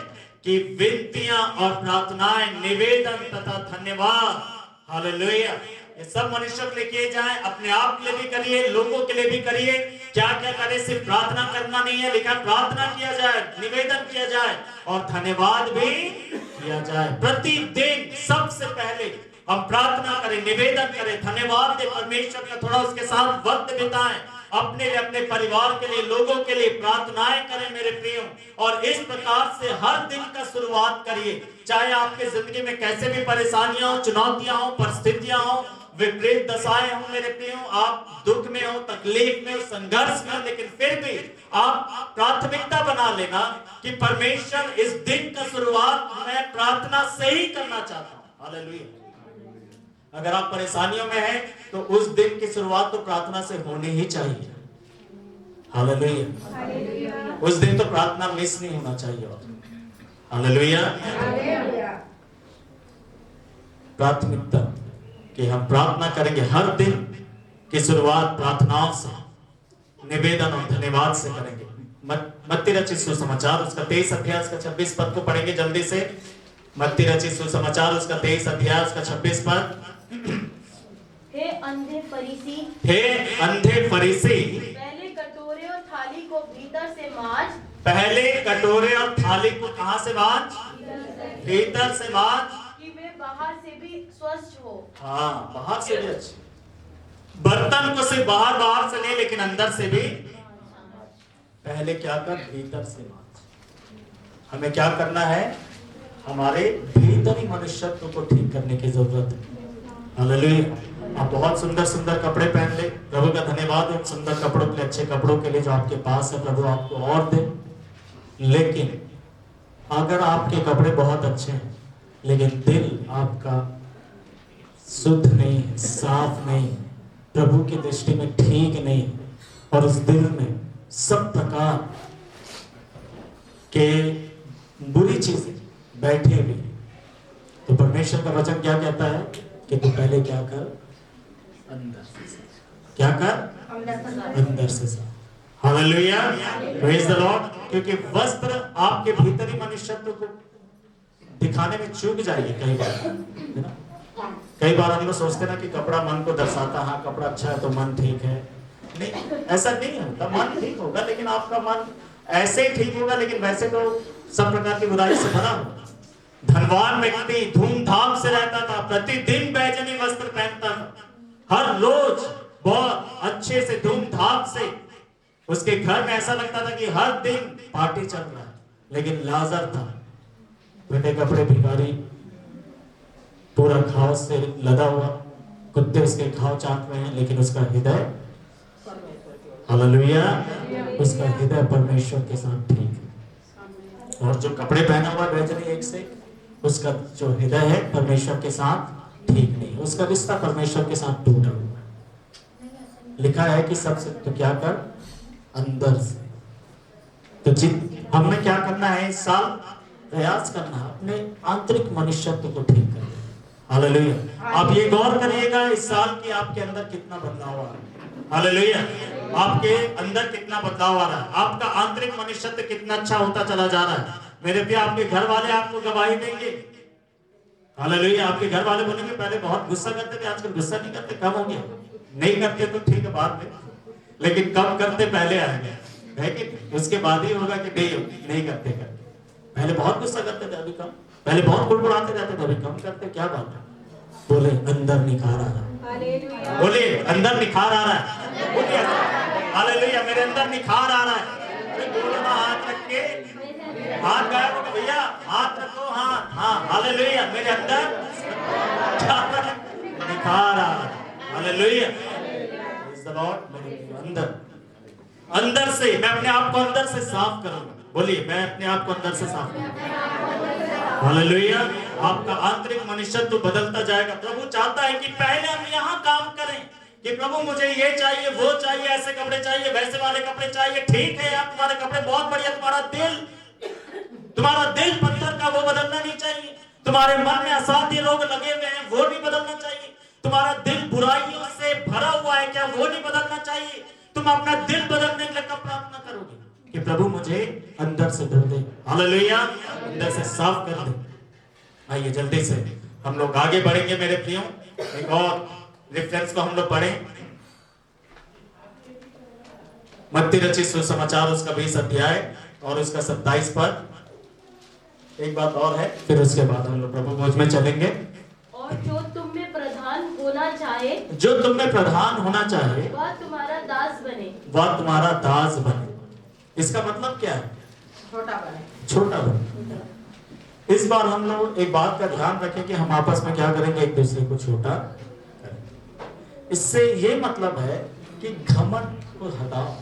Speaker 1: कि विनतियां और प्रार्थनाएं, निवेदन तथा धन्यवाद, हालेलुया, ये सब मनुष्यों के लिए किए जाएं। अपने आप के लिए भी करिए, लोगों के लिए भी करिए। क्या क्या करें? सिर्फ प्रार्थना करना नहीं है, लिखा प्रार्थना किया जाए, निवेदन किया जाए और धन्यवाद भी किया जाए। प्रतिदिन सबसे पहले हम प्रार्थना करें, निवेदन करें, धन्यवाद दें परमेश्वर का, थोड़ा उसके साथ वक्त बिताएं, अपने लिए, अपने परिवार के लिए, लोगों के लिए प्रार्थनाएं करें मेरे प्रियो। और इस प्रकार से हर दिन का शुरुआत करिए। चाहे आपके जिंदगी में कैसे भी परेशानियां हो, चुनौतियां हो, परिस्थितियां हो, विपरीत दशाएं हो मेरे प्रियो, आप दुख में हो, तकलीफ में हो, संघर्ष में हो, लेकिन फिर भी आप प्राथमिकता बना लेना कि परमेश्वर इस दिन का शुरुआत मैं प्रार्थना से ही करना चाहता हूं। हालेलुया। अगर आप परेशानियों में हैं तो उस दिन की शुरुआत तो प्रार्थना से होनी ही चाहिए। हालेलुया। उस दिन तो प्रार्थना मिस नहीं होना चाहिए। हालेलुया। प्राथमिकता कि हम प्रार्थना करेंगे, हर दिन की शुरुआत प्रार्थनाओं से, निवेदन और धन्यवाद से करेंगे। मत्ती रचित सुसमाचार उसका 23 अध्याय उसका 26 पद को पढ़ेंगे जल्दी से। मत्ती रचित सुसमाचार उसका 23 अध्याय उसका 26 पद।
Speaker 4: हे अंधे फरीसी,
Speaker 1: हे अंधे फरीसी,
Speaker 4: पहले कटोरे और थाली को भीतर से मांज।
Speaker 1: पहले कटोरे और थाली को कहां से मांज? भीतर से मांज,
Speaker 4: कि वे बाहर से भी स्वच्छ हो।
Speaker 1: हाँ, बाहर से भी अच्छे। बर्तन को सिर्फ बाहर से नहीं, लेकिन अंदर से भी। पहले क्या कर? भीतर से मांज। हमें क्या करना है? हमारे भीतरी मनुष्यत्व को ठीक करने की जरूरत है। हालेलुया। आप बहुत सुंदर सुंदर कपड़े पहन ले, प्रभु का धन्यवाद उन सुंदर कपड़ों के लिए, अच्छे कपड़ों के लिए जो आपके पास है, प्रभु आपको और दे। लेकिन अगर आपके कपड़े बहुत अच्छे हैं लेकिन दिल आपका शुद्ध नहीं है, साफ नहीं, प्रभु की दृष्टि में ठीक नहीं, और उस दिल में सब प्रकार के बुरी चीजें बैठे हुए, तो परमेश्वर का वचन क्या कहता है कि तू पहले क्या कर? अंदर से। क्या कर? अंदर से साफ। हालेलुया। Praise the Lord. क्योंकि वस्त्र आपके भीतरी मनुष्यत्व को दिखाने में चूक जाएगी कई बार, है ना? कई बार हम लोग सोचते ना कि कपड़ा मन को दर्शाता, हाँ कपड़ा अच्छा है तो मन ठीक है। नहीं, ऐसा नहीं होता। मन ठीक होगा लेकिन आपका मन ऐसे ही ठीक होगा, लेकिन वैसे तो सब प्रकार की बुराई से भरा होगा। धनवान व्यक्ति धूमधाम से रहता था, प्रतिदिन बैजनी वस्त्र पहनता था, हर रोज बहुत अच्छे से धूमधाम से उसके घर में ऐसा लगता था कि हर दिन पार्टी चल रहा है। लेकिन लाजर था, बेटे कपड़े भिखारी, पूरा घाव से लदा हुआ, कुत्ते उसके घाव चाट रहे हैं, लेकिन उसका हृदय, हालेलुया, उसका हृदय परमेश्वर के साथ ठीक है। और जो कपड़े पहना हुआ बैजनी एक से, उसका जो हृदय है परमेश्वर के साथ ठीक नहीं, उसका रिश्ता परमेश्वर के साथ टूटा हुआ है। लिखा है कि सबसे तो क्या कर, अंदर से। तो हमने क्या करना है इस साल, प्रयास करना है अपने आंतरिक मनुष्यत्व को ठीक करना। हालेलुया। आप ये गौर करिएगा इस साल की आपके अंदर कितना बदलाव आ रहा है। हालेलुया। आपके अंदर कितना बदलाव आ रहा है, आपका आंतरिक मनुष्यत्व कितना अच्छा होता चला जा रहा है। मेरे प्रिय, आपके घर वाले आपको गवाही देंगे। हालेलुया। आपके घर वाले बोलेंगे पहले बहुत गुस्सा करते थे, आजकल गुस्सा नहीं करते, कम हो गया। नहीं करते तो ठीक है बाद में, लेकिन कम करते पहले आएंगे, है कि उसके बाद ही होगा कि नहीं करते। पहले बहुत गुस्सा करते थे, अभी कम। पहले बहुत कुड़कुड़ाते रहते थे, अभी कम करते। क्या बात है? बोले अंदर निखार आ रहा, बोले अंदर निखार आ रहा है, बोलिए हालेलुया, मेरे अंदर निखार आ रहा है। बोलो ना, हाथ रख के, हाथ गायब हो गया भैया, हाथ रखो, हाँ, हालेलुया, मेरे अंदर निखार आ रहा है। हालेलुया, अंदर से मैं अपने आप को अंदर से साफ करूंगा। बोलिए, मैं अपने आप को अंदर से साफ करूंगा। हालेलुया। आपका आंतरिक मनुष्यत्व बदलता जाएगा। प्रभु चाहता है कि पहले हम यहाँ काम करें कि प्रभु मुझे ये चाहिए, वो चाहिए, ऐसे कपड़े चाहिए, वैसे वाले कपड़े चाहिए। ठीक है यार, तुम्हारे कपड़े बहुत बढ़िया, तुम्हारा दिल पत्थर का, वो बदलना नहीं चाहिए। तुम्हारे मन में असाध्य रोग लगे हुए हैं, वो नहीं बदलना चाहिए। तुम्हारा दिल बुराइयों से भरा हुआ है क्या, वो नहीं बदलना चाहिए। तुम अपना दिल बदलने के लिए कब प्रार्थना करोगे कि प्रभु मुझे अंदर से धो दे, हालेलुया, अंदर से साफ कर दे। आइए जल्दी से हम लोग आगे बढ़ेंगे मेरे प्रियो। एक और रेफरेंस को हम लोग पढ़ें, मत्ती रचित सुसमाचार उसका 20 अध्याय और उसका 27 पद। एक बात और है, फिर उसके बाद हम लोग प्रभु भोज में चलेंगे।
Speaker 4: और जो तुम में प्रधान होना चाहे,
Speaker 1: जो तुम में प्रधान होना चाहे,
Speaker 4: वह तुम्हारा दास बने,
Speaker 1: वह तुम्हारा दास बने। इसका मतलब क्या है?
Speaker 2: छोटा बने,
Speaker 1: छोटा बने। इस बार हम लोग एक बात का ध्यान रखें कि हम आपस में क्या करेंगे, एक दूसरे को छोटा करें। इससे ये मतलब है कि घमंड को हटाओ।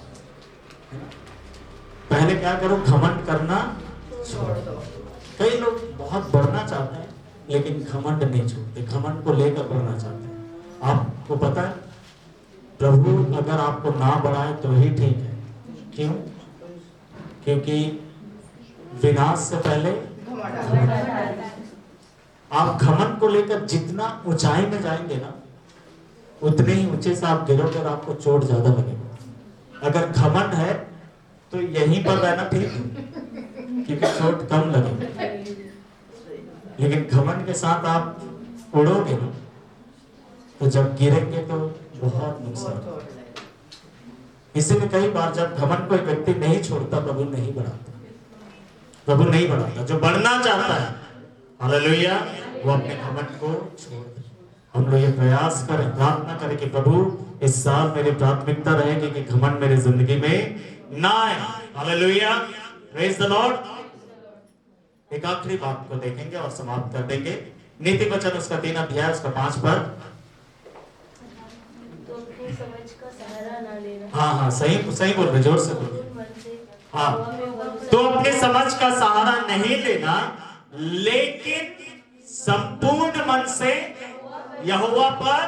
Speaker 1: पहले क्या करो, घमंड करना छोड़ दो। कई लोग बहुत बढ़ना चाहते हैं लेकिन घमंड नहीं छोड़ते, घमंड को लेकर बढ़ना चाहते हैं। आपको पता है, प्रभु अगर आपको ना बढ़ाए तो ही ठीक है। क्यों? क्योंकि विनाश से पहले आप घमंड को लेकर जितना ऊंचाई में जाएंगे ना, उतने ही ऊंचे से आप गिरोगे और आपको चोट ज्यादा लगेगी। अगर घमंड है तो यहीं पर रहना ठीक है, क्योंकि चोट कम लगेगी। लेकिन घमंड के साथ आप उड़ोगे ना, तो जब गिरेंगे तो बहुत नुकसान। इसीलिए कई बार जब घमंड को एक व्यक्ति नहीं छोड़ता, प्रभु नहीं बढ़ाता, प्रभु नहीं बढ़ाता। जो बढ़ना चाहता है, हालेलुया, वो अपने घमंड को छोड़ दे। हम लोग ये प्रयास करें, प्रार्थना करें कि प्रभु इस साल मेरी प्राथमिकता रहेगी कि घमंड मेरी जिंदगी में ना आए। Hallelujah, praise the Lord. एक आखिरी बात को देखेंगे और समाप्त कर देंगे। नीति वचन उसका 3 अध्याय उसका 5 पद।
Speaker 4: तो अपनी समझ का सहारा ना लेना।
Speaker 1: हाँ, सही बोल रहे, जोर से बोल। हाँ, तो अपनी समझ का सहारा नहीं लेना, लेकिन संपूर्ण मन से यहोवा पर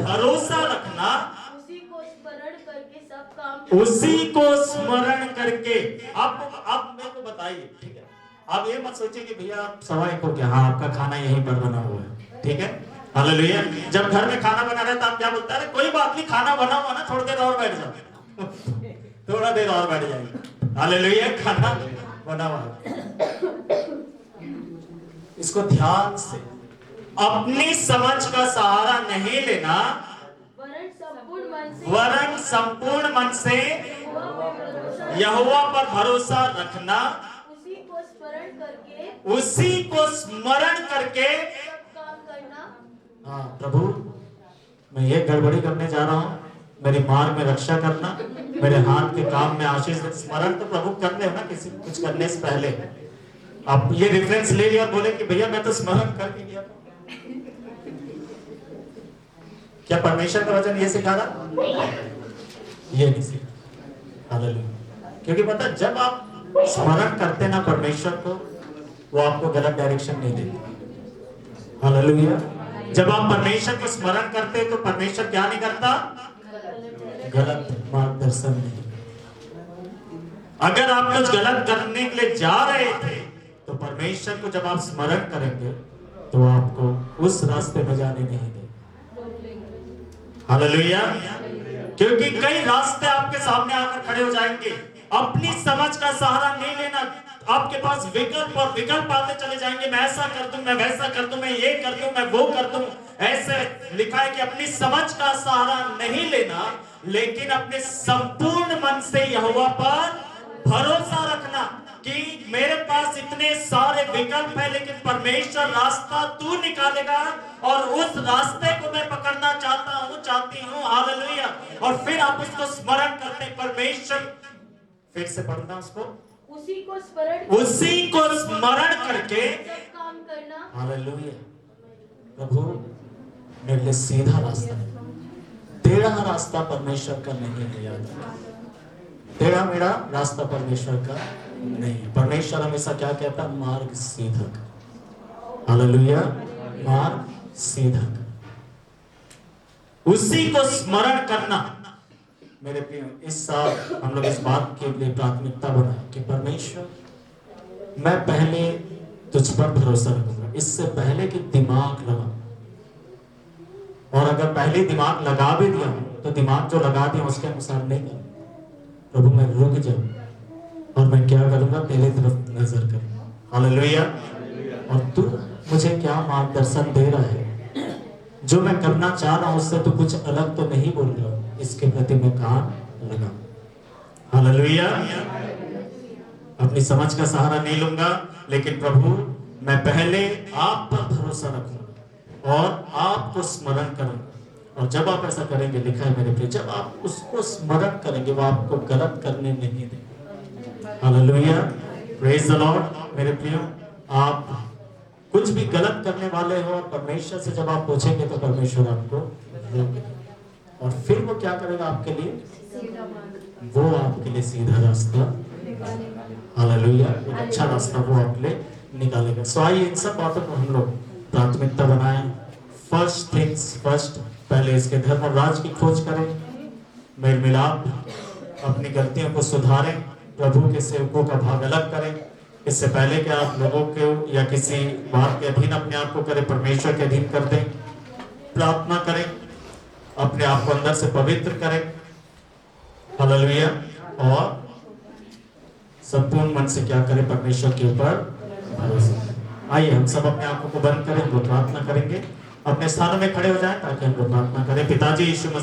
Speaker 1: भरोसा रखना,
Speaker 4: उसी को स्मरण करके सब काम,
Speaker 1: उसी को स्मरण करके। आप मेरे को बताइए, ठीक है? आप ये मत सोचिए कि भैया आप सवाई को क्या, हाँ आपका खाना यहीं पर बना हुआ है, ठीक है, हालेलुया। जब घर में खाना बना रहे तो आप क्या बोलते हैं, कोई बात नहीं, खाना बना हुआ ना, थोड़ी देर और बैठ जाओ, थोड़ा देर और बैठ जाएंगे, हालेलुया, खाना बना हुआ। इसको ध्यान से, अपनी समझ का सहारा नहीं लेना, वरन संपूर्ण मन से यहोवा पर भरोसा रखना, उसी को स्मरण करके
Speaker 4: काम करना।
Speaker 1: हाँ प्रभु, मैं ये गड़बड़ी करने जा रहा हूँ, मेरी मार्ग में रक्षा करना, मेरे हाथ के काम में आशीष। स्मरण तो प्रभु करते हो ना किसी कुछ करने से पहले। आप ये रेफरेंस ले लिया और बोले कि भैया मैं तो स्मरण करके गया, क्या परमेश्वर का वचन ये सिखा रहा? ये नहीं सिखा। हालेलुया। क्योंकि पता जब आप स्मरण करते ना परमेश्वर को, वो आपको गलत डायरेक्शन नहीं देते। हालेलुया। जब आप परमेश्वर को स्मरण करते तो परमेश्वर क्या नहीं करता? गलत मार्गदर्शन नहीं। अगर आप कुछ गलत करने के लिए जा रहे थे तो परमेश्वर को जब आप स्मरण करेंगे तो आपको उस रास्ते में जाने नहीं देंगे। हालेलुया। क्योंकि कई रास्ते आपके सामने आकर खड़े हो जाएंगे। अपनी समझ का सहारा नहीं लेना। आपके पास विकल्प और विकल्प आते चले जाएंगे। मैं ऐसा कर दूं, मैं वैसा कर दूं, मैं ये कर दूं, मैं वो कर दूं। ऐसे लिखा है कि अपनी समझ का सहारा नहीं लेना, लेकिन अपने संपूर्ण मन से यहोवा पर भरोसा रखना कि मेरे पास इतने सारे विकल्प है, लेकिन परमेश्वर रास्ता तू निकालेगा और उस रास्ते को मैं पकड़ना चाहता हूं, चाहती हूं। हालेलुया। और फिर आप उसको स्मरण करते हैं। परमेश्वर, फिर से पढ़ना उसको, उसी को स्मरण करके
Speaker 4: काम करना।
Speaker 1: हालेलुया। प्रभु मेरे लिए सीधा रास्ता है, टेढ़ा रास्ता परमेश्वर का नहीं है। याद रखना, टेढ़ा मेरा रास्ता परमेश्वर का नहीं है। परमेश्वर हमेशा क्या कहता? मार्ग सीधा कर। हालेलुया। मार्ग सीधा कर, उसी को स्मरण करना। मेरे प्रिय, इस साल हम लोग इस बात के लिए प्राथमिकता बनाए कि परमेश्वर, मैं पहले तुझ पर भरोसा रखूंगा, इससे पहले कि दिमाग लगा। और अगर पहले दिमाग लगा भी दिया तो दिमाग जो लगा दिया उसके अनुसार नहीं कर। प्रभु मैं रुक जाऊं और मैं क्या करूंगा? तेरे तरफ नजर करूंगा। हालेलुया। और तू मुझे क्या मार्गदर्शन दे रहा है, जो मैं करना चाह रहा हूं उससे तो कुछ अलग तो नहीं बोल रहा, इसके प्रति मैं कान लगा। हालेलुया। अपनी समझ का सहारा नहीं लूंगा, लेकिन प्रभु मैं पहले आप पर भरोसा रखूंगा और आपको स्मरण करूंगा। और जब आप ऐसा करेंगे, लिखा है मेरे प्रिय, जब आप उसको स्मरण करेंगे वो आपको गलत करने नहीं देंगे। हालेलुया। Praise the Lord. मेरे प्रियो, आप कुछ भी गलत करने वाले हो और परमेश्वर से जब आप पूछेंगे तो परमेश्वर आपको रोकेगा। और फिर वो क्या करेगा आपके लिए? वो आपके लिए सीधा रास्ता, हालेलुया, एक अच्छा रास्ता वो आपके लिए निकालेगा। सो आइए इन सब बातों को हम लोग प्राथमिकता बनाएं। फर्स्ट थिंग्स फर्स्ट, पहले इसके धर्म और राज की खोज करें, मेल मिलाप, अपनी गलतियों को सुधारें, प्रभु के सेवकों का भाग अलग करें। इससे पहले कि आप लोगों को या किसी बात के अधीन अपने आप को करें, परमेश्वर के अधीन कर दें। प्रार्थना करें, अपने आप को अंदर से पवित्र करें। हालेलुया। और संपूर्ण मन से क्या करें? परमेश्वर के ऊपर भरोसा। आइए हम सब अपने आंखों को बंद करें, वो प्रार्थना करेंगे। अपने स्थानों में खड़े हो जाएं ताकि हम लोग प्रार्थना करें। पिताजी यीशु मसीह